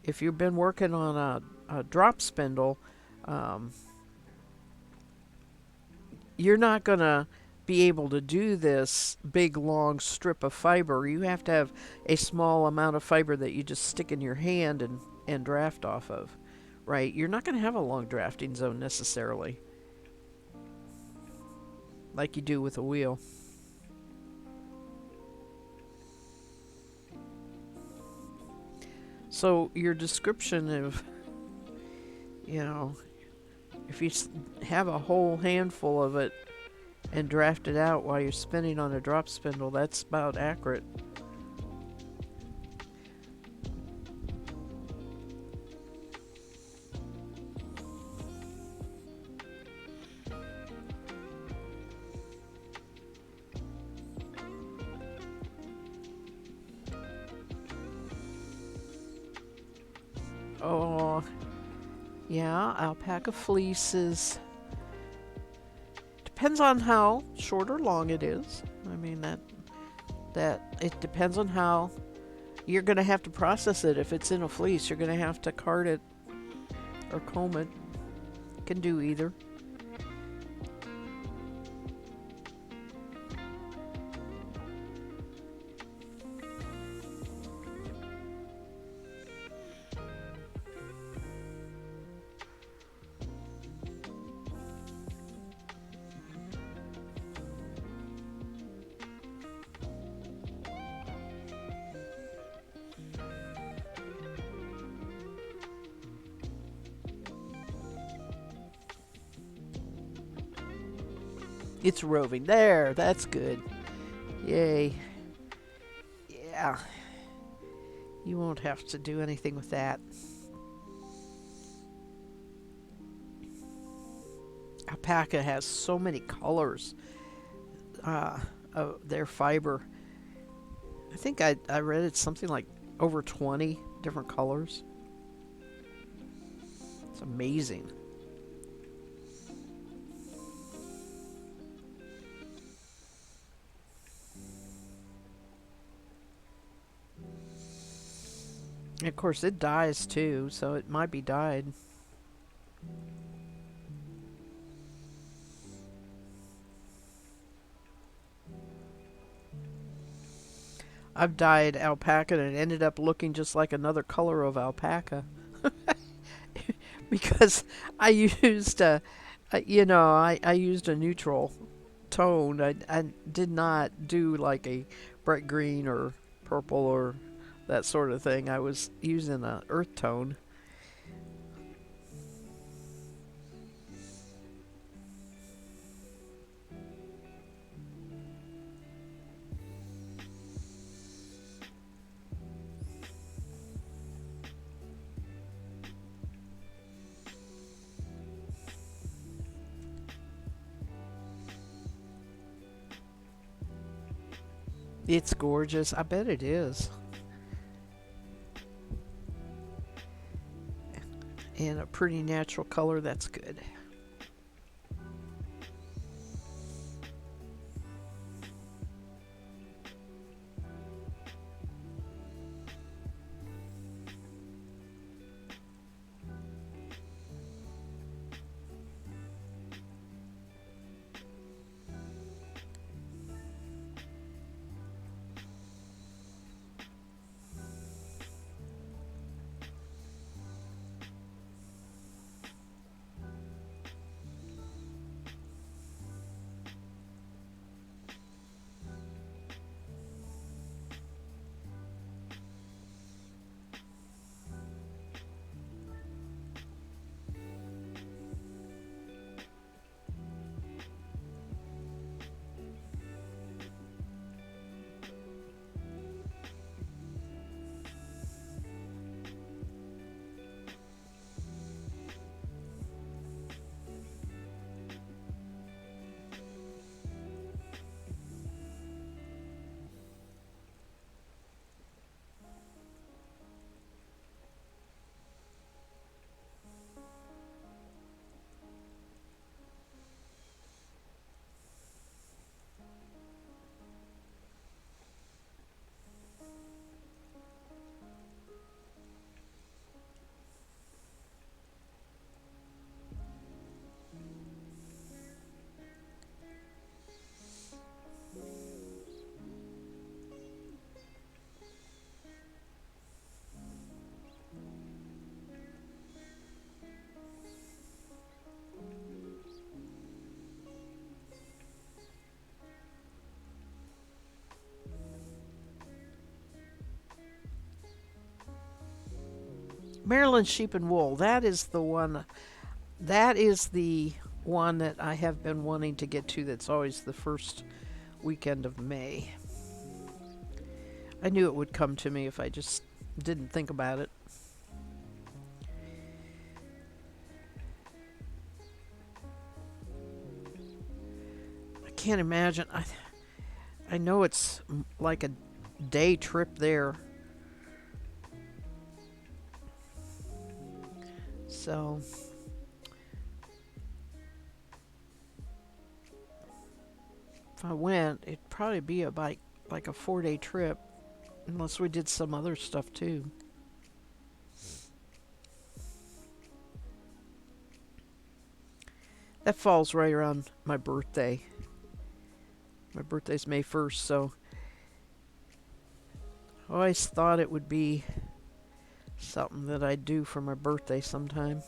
if you've been working on a drop spindle, um, you're not gonna be able to do this big long strip of fiber. You have to have a small amount of fiber that you just stick in your hand and draft off of, right? You're not going to have a long drafting zone necessarily like you do with a wheel. So your description of, you know, if you have a whole handful of it and draft it out while you're spinning on a drop spindle, that's about accurate. Oh, yeah, alpaca fleeces. Depends on how short or long it is. I mean that it depends on how you're going to have to process it. If it's in a fleece, you're going to have to card it or comb it. Can do either. It's roving. There, that's good. Yay. Yeah. You won't have to do anything with that. Alpaca has so many colors of their fiber. I think I read it's something like over 20 different colors. It's amazing. And of course, it dyes too, so it might be dyed. I've dyed alpaca and it ended up looking just like another color of alpaca because I used I used a neutral tone. I did not do like a bright green or purple or that sort of thing. I was using a earth tone. It's gorgeous. I bet it is. And a pretty natural color. That's good. Maryland Sheep and Wool. That is the one. That is the one that I have been wanting to get to. That's always the first weekend of May. I knew it would come to me if I just didn't think about it. I can't imagine. I know it's like a day trip there. So if I went, it'd probably be about like a 4 day trip, unless we did some other stuff too. That falls right around my birthday. My birthday's May 1st, so I always thought it would be something that I'd do for my birthday sometime.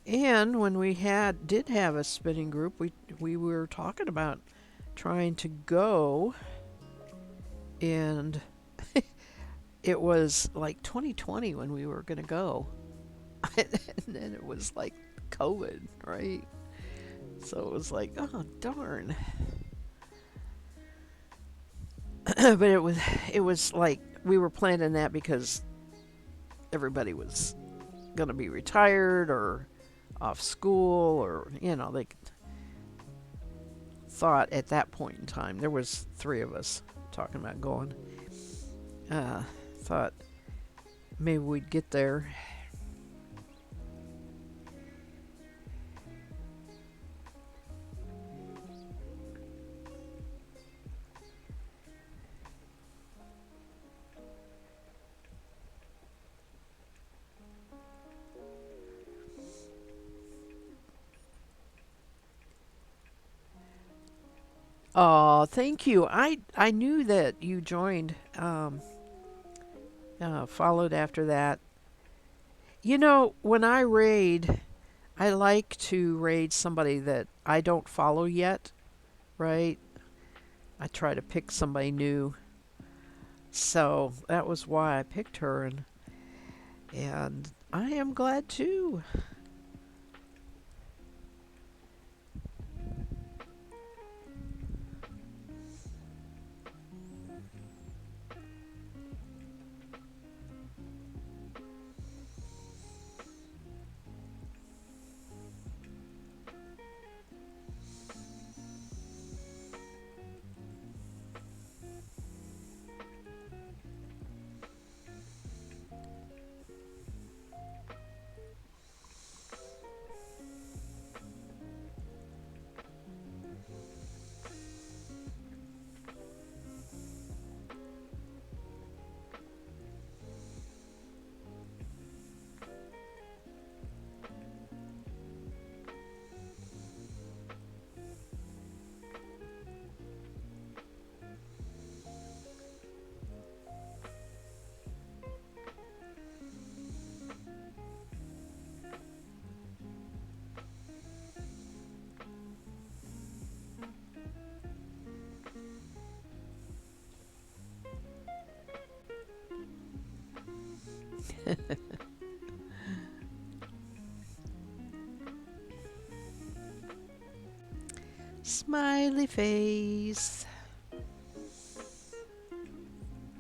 And when we did have a spinning group, we were talking about trying to go, and it was like 2020 when we were going to go. And then it was like COVID, right? So it was like, oh darn. But it was like we were planning that because everybody was going to be retired or off school, or they thought at that point in time, there was three of us talking about going. Thought maybe we'd get there. Oh, thank you. I knew that you joined, followed after that. When I raid, I like to raid somebody that I don't follow yet, right? I try to pick somebody new. So that was why I picked her, and I am glad too. Smiley face.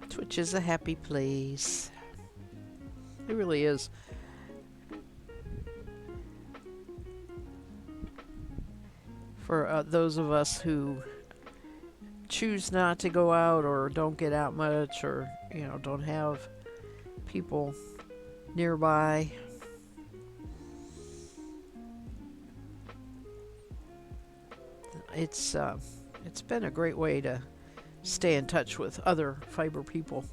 Twitch is a happy place. It really is. For those of us who choose not to go out or don't get out much, or don't have people nearby. It's been a great way to stay in touch with other fiber people.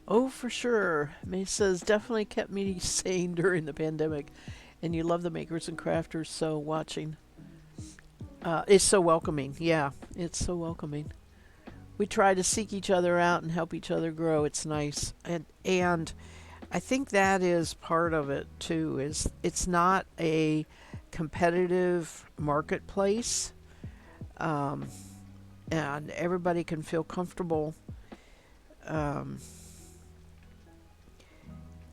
Oh, for sure. May says definitely kept me sane during the pandemic. And you love the makers and crafters, so watching is so welcoming. Yeah, it's so welcoming. We try to seek each other out and help each other grow. It's nice. And I think that is part of it too, is it's not a competitive marketplace. Um, and everybody can feel comfortable. Um,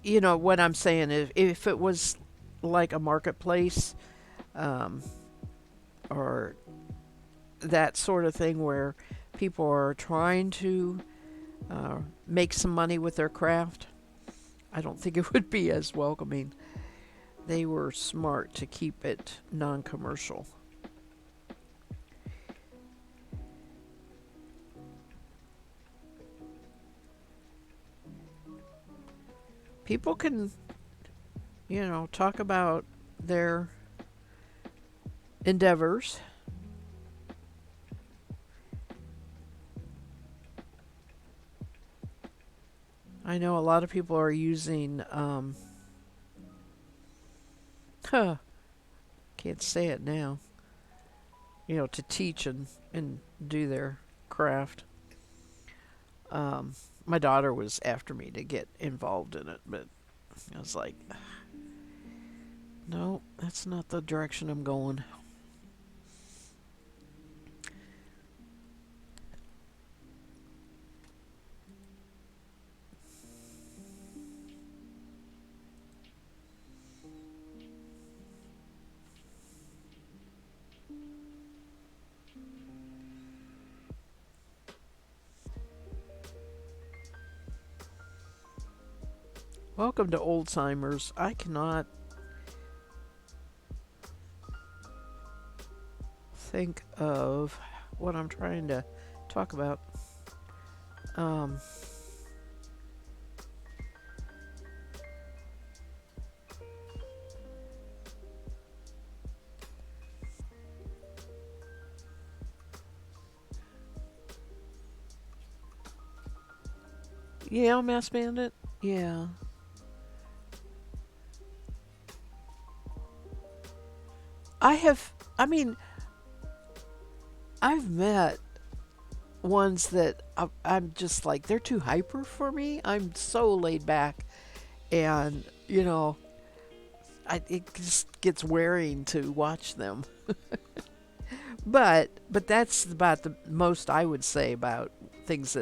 what I'm saying, if it was like a marketplace, um, or that sort of thing where people are trying to make some money with their craft, I don't think it would be as welcoming. They were smart to keep it non commercial. People can, talk about their endeavors. I know a lot of people are using, huh, can't say it now, to teach and do their craft. Um, my daughter was after me to get involved in it, but I was like, no, that's not the direction I'm going. Welcome to Oldtimers. I cannot think of what I'm trying to talk about. Um, yeah, Mass Bandit. Yeah. I mean, I've met ones that I'm just like, they're too hyper for me. I'm so laid back. And, it just gets wearing to watch them. But that's about the most I would say about things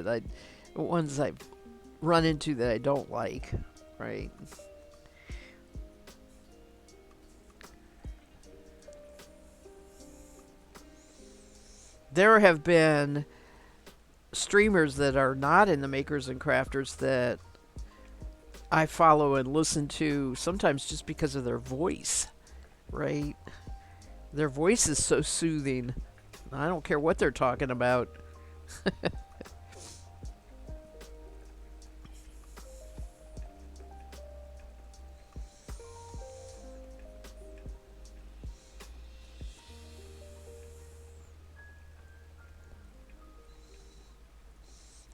ones I've run into that I don't like, right? There have been streamers that are not in the makers and crafters that I follow and listen to sometimes just because of their voice, right? Their voice is so soothing. I don't care what they're talking about.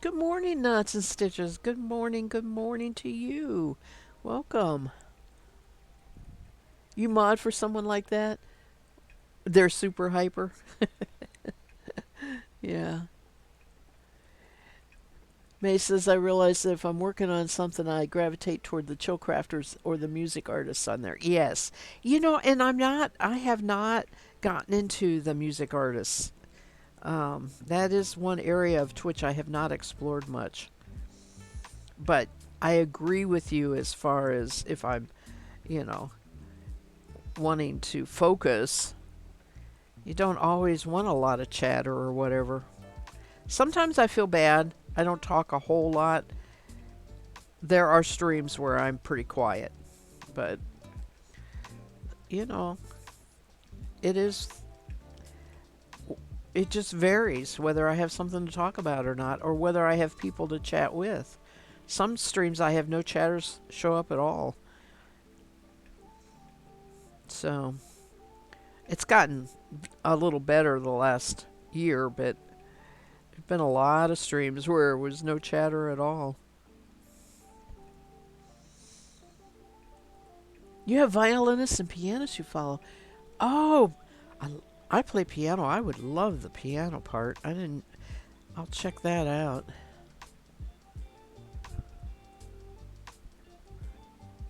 Good morning, Nuts and Stitches. Good morning to you. Welcome. You mod for someone like that? They're super hyper. Yeah. May says, I realize that if I'm working on something, I gravitate toward the chill crafters or the music artists on there. Yes. And I have not gotten into the music artists. That is one area of Twitch I have not explored much. But I agree with you as far as if I'm, you know, wanting to focus, you don't always want a lot of chatter or whatever. Sometimes I feel bad. I don't talk a whole lot. There are streams where I'm pretty quiet, but you know, it is it just varies whether I have something to talk about or not, or whether I have people to chat with. Some streams I have no chatters show up at all. So, it's gotten a little better the last year, but there's been a lot of streams where there was no chatter at all. You have violinists and pianists you follow. Oh, I, I play piano. I would love the piano part. I didn't. I'll check that out.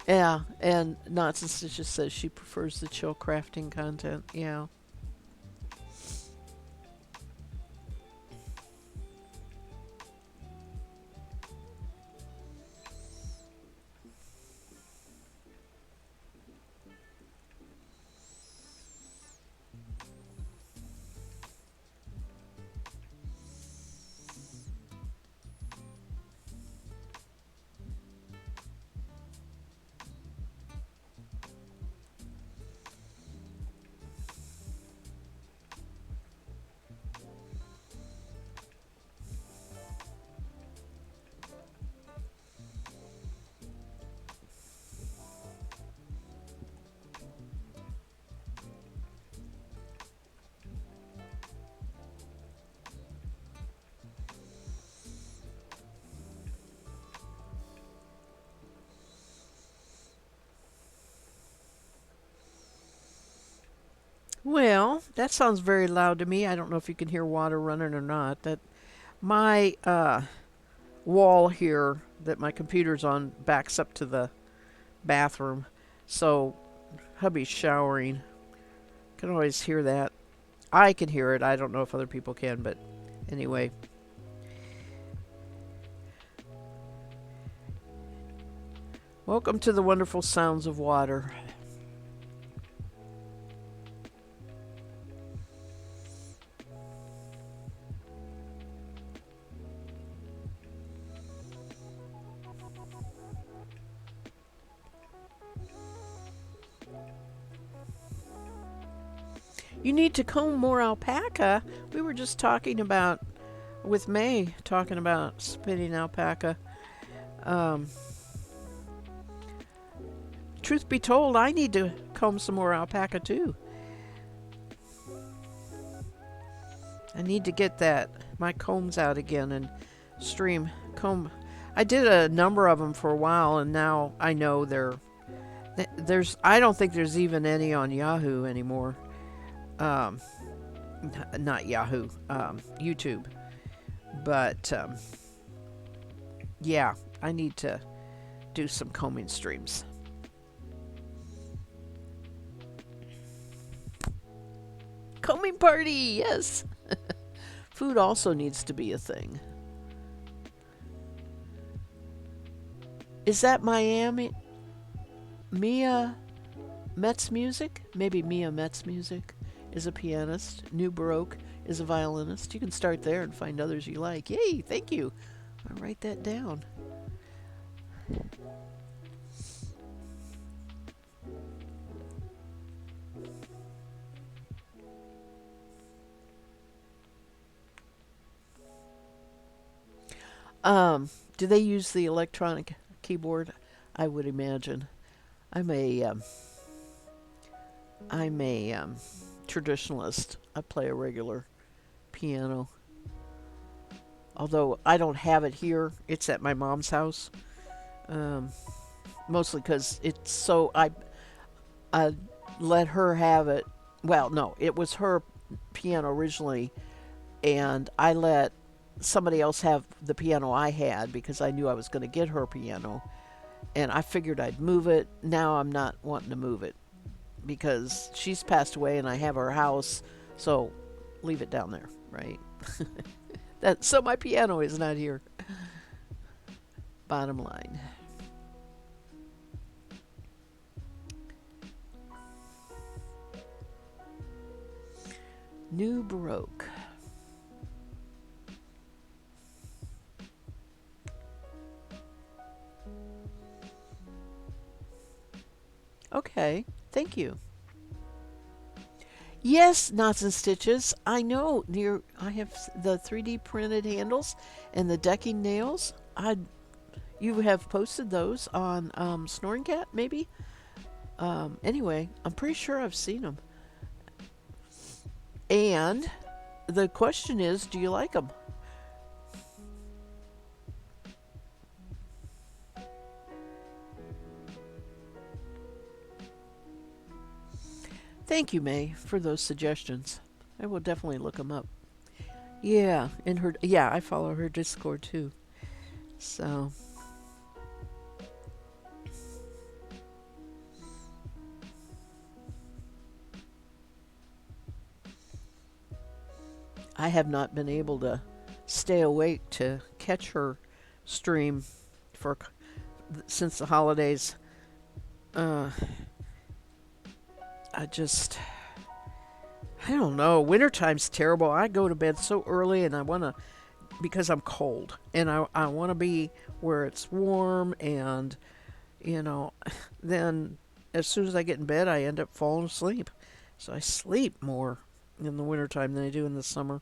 Yeah, and Knots and Stitches says she prefers the chill crafting content. Yeah. Well, that sounds very loud to me. I don't know if you can hear water running or not. That my wall here that my computer's on backs up to the bathroom, so hubby's showering. Can always hear that. I can hear it. I don't know if other people can, but anyway. Welcome to the wonderful sounds of water. You need to comb more alpaca. We were just talking about, with May, talking about spinning alpaca. Um, Truth be told, I need to comb some more alpaca too. I need to get that my combs out again and stream comb. I did a number of them for a while, and now I know there's. I don't think there's even any on Yahoo anymore. Um, Not Yahoo, YouTube. But yeah, I need to do some combing streams. Combing party, yes. Food also needs to be a thing. Is that Miami? Mia Metz music? Maybe Mia Metz music is a pianist. New Baroque is a violinist. You can start there and find others you like. Yay, thank you. I'll write that down. Do they use the electronic keyboard? I would imagine. I'm a um, I'm a traditionalist. I play a regular piano, although I don't have it here. It's at my mom's house. Um, Mostly because it's so I let her have it. Well, no, it was her piano originally, and I let somebody else have the piano I had because I knew I was going to get her piano, and I figured I'd move it. Now I'm not wanting to move it because she's passed away and I have her house, so leave it down there, right? That so my piano is not here. Bottom line. New Baroque. Okay, thank you. Yes, Knots and Stitches. I know. I have the 3D printed handles and the decking nails. You have posted those on Snoring Cat, maybe. Anyway, I'm pretty sure I've seen them. And the question is, do you like them? Thank you, May, for those suggestions. I will definitely look them up. Yeah, yeah, I follow her Discord too. So, I have not been able to stay awake to catch her stream for since the holidays. Uh, I just, I don't know. Wintertime's terrible. I go to bed so early and I want to, because I'm cold, and I want to be where it's warm, and, you know, then as soon as I get in bed, I end up falling asleep. So I sleep more in the wintertime than I do in the summer.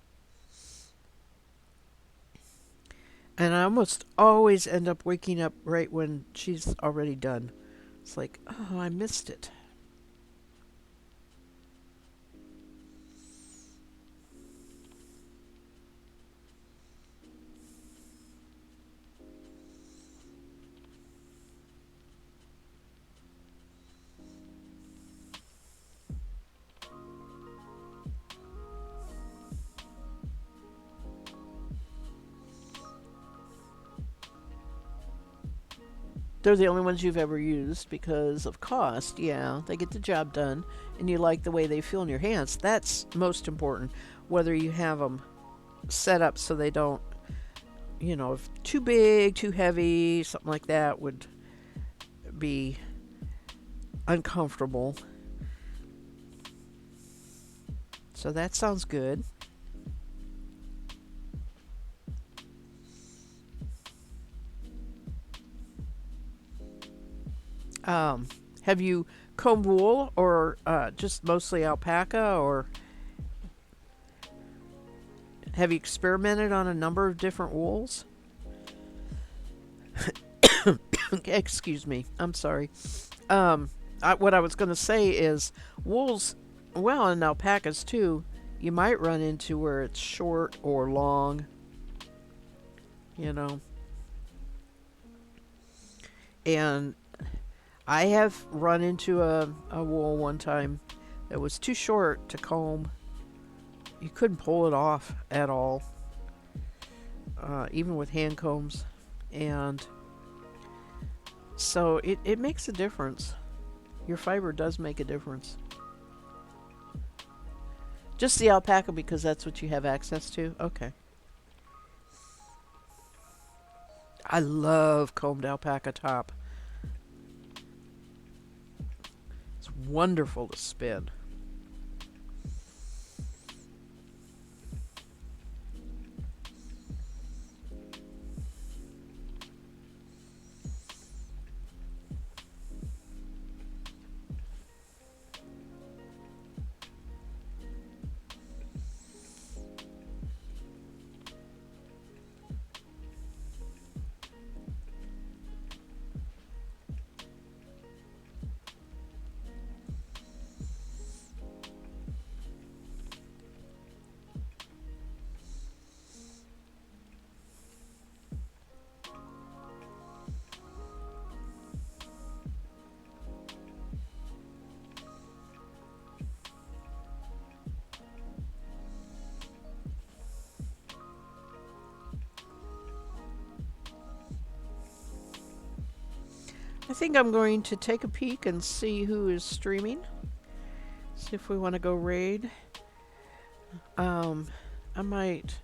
And I almost always end up waking up right when she's already done. It's like, oh, I missed it. They're the only ones you've ever used because of cost. Yeah, they get the job done, and you like the way they feel in your hands. That's most important. Whether you have them set up so they don't, if too big, too heavy, something like that would be uncomfortable. So that sounds good. Um, have you combed wool or just mostly alpaca, or have you experimented on a number of different wools? Excuse me. I'm sorry. What I was going to say is wools, well, and alpacas too, you might run into where it's short or long, you know. And I have run into a wool one time that was too short to comb. You couldn't pull it off at all, even with hand combs. And so it makes a difference. Your fiber does make a difference. Just the alpaca because that's what you have access to? Okay. I love combed alpaca top. It's wonderful to spin. I think I'm going to take a peek and see who is streaming. See if we want to go raid. Um, I might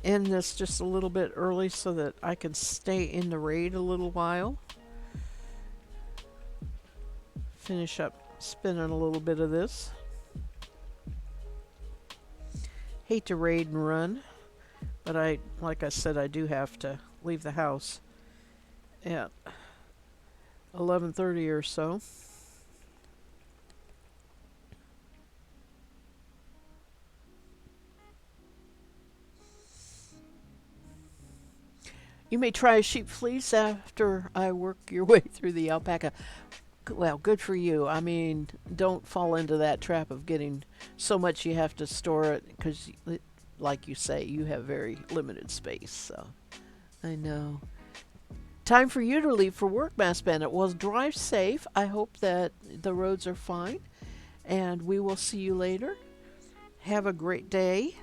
end this just a little bit early so that I can stay in the raid a little while. Finish up spinning a little bit of this. Hate to raid and run, but like I said, I do have to leave the house at 11:30 or so. You may try a sheep fleece after I work your way through the alpaca. Well, good for you. I mean, don't fall into that trap of getting so much you have to store it because, like you say, you have very limited space. So I know. Time for you to leave for work, Mass Bandit. Well, drive safe. I hope that the roads are fine. and we will see you later. Have a great day,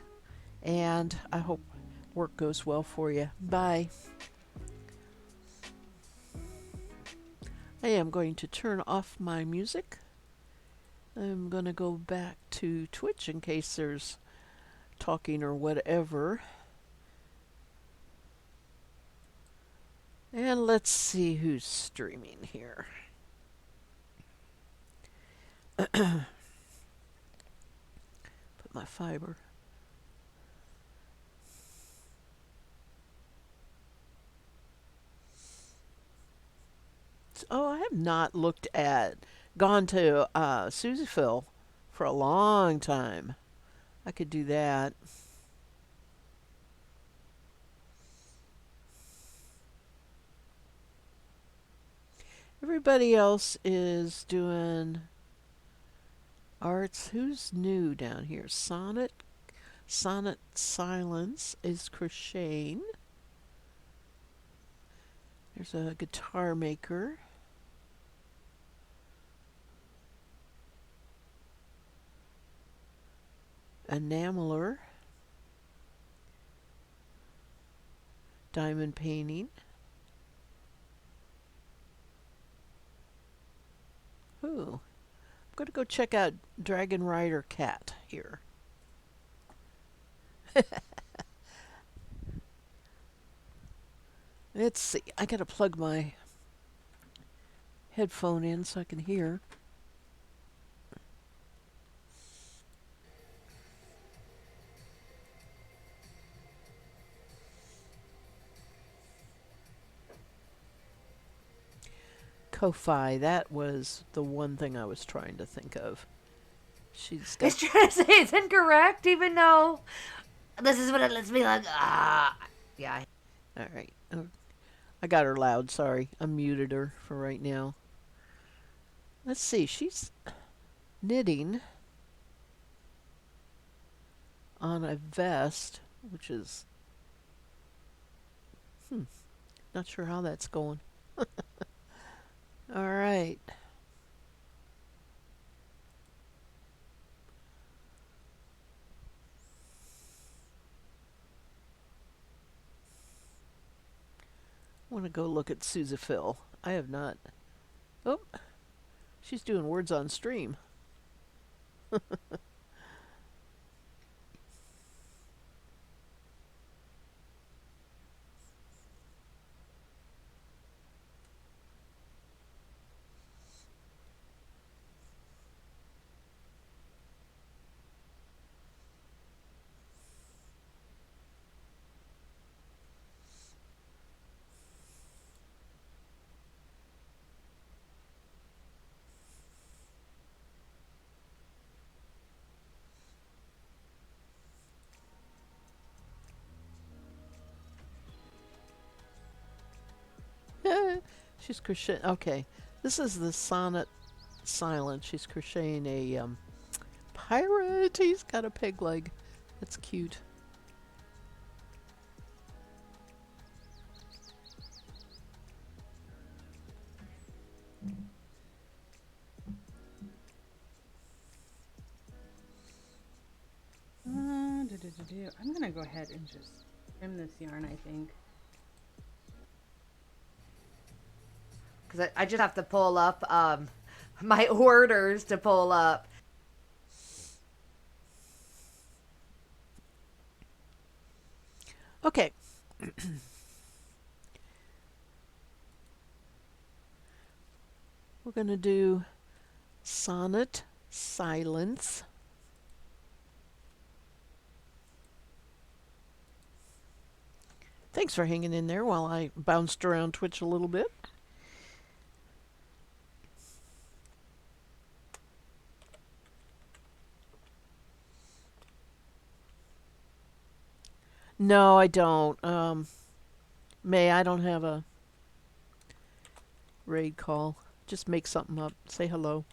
and I hope work goes well for you. Bye. I am going to turn off my music. I'm going to go back to Twitch in case there's talking or whatever. And let's see who's streaming here. Put my fiber. Oh, I have not gone to Susieville for a long time. I could do that. Everybody else is doing arts. Who's new down here? Sonnet Silence is crocheting. There's a guitar maker. Enameler. Diamond painting. Ooh. I'm going to go check out Dragon Rider Cat here. Let's see. I got to plug my headphone in so I can hear. Ko-Fi, that was the one thing I was trying to think of. She's got... It's trying to say it's incorrect, even though this is what it lets me like, yeah. All right. I got her loud, sorry. I muted her for right now. Let's see, she's knitting on a vest, which is... not sure how that's going. All right. I want to go look at Susieville. I have not... Oh, she's doing words on stream. She's crocheting. Okay, this is the Sonnet Silence. She's crocheting a pirate. He's got a peg leg. That's cute. I'm gonna go ahead and just trim this yarn, I think. Because I just have to pull up my orders to pull up. Okay. We're going to do Sonnet Silence. Thanks for hanging in there while I bounced around Twitch a little bit. No, I don't. May, I don't have a raid call. Just make something up. Say hello.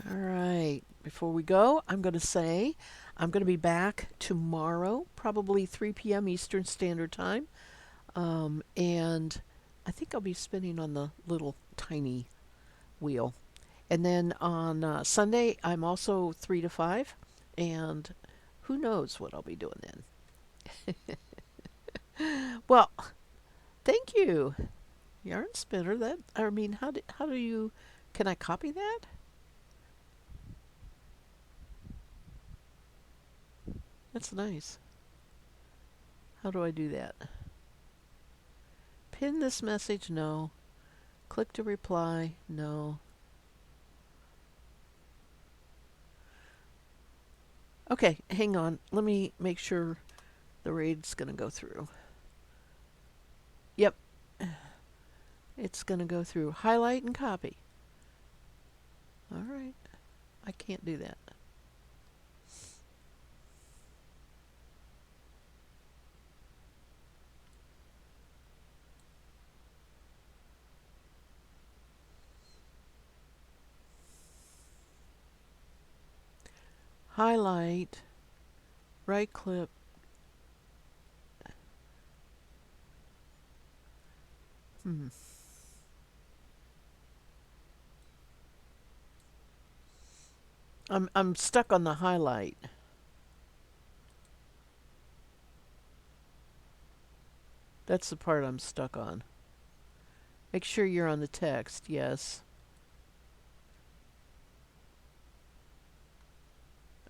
All right. Before we go, I'm going to say I'm going to be back tomorrow, probably 3 p.m. Eastern Standard Time. And I think I'll be spinning on the little tiny wheel. And then on Sunday, I'm also 3 to 5. And who knows what I'll be doing then. Well, thank you, Yarn Spinner. How do you, can I copy that? That's nice. How do I do that? Pin this message? No. Click to reply? No. Okay, hang on. Let me make sure the raid's going to go through. Yep. It's going to go through. Highlight and copy. All right. I can't do that. Highlight, right click. I'm stuck on the highlight. That's the part I'm stuck on. Make sure you're on the text. Yes.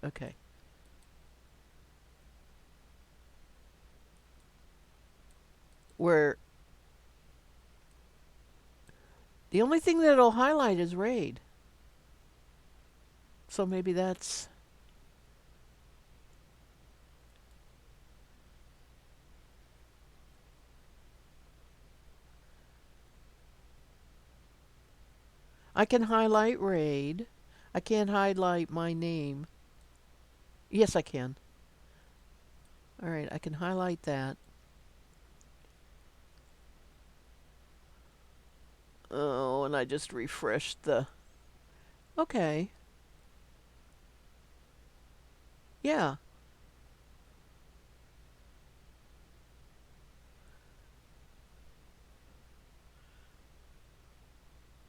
Okay. Where the only thing that'll highlight is raid. So maybe that's... I can highlight raid. I can't highlight my name. Yes, I can. All right, I can highlight that. Oh, and I just refreshed the... Okay. Yeah.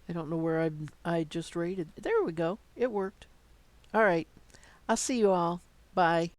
I don't know where I just rated. There we go. It worked. All right. I'll see you all. Bye.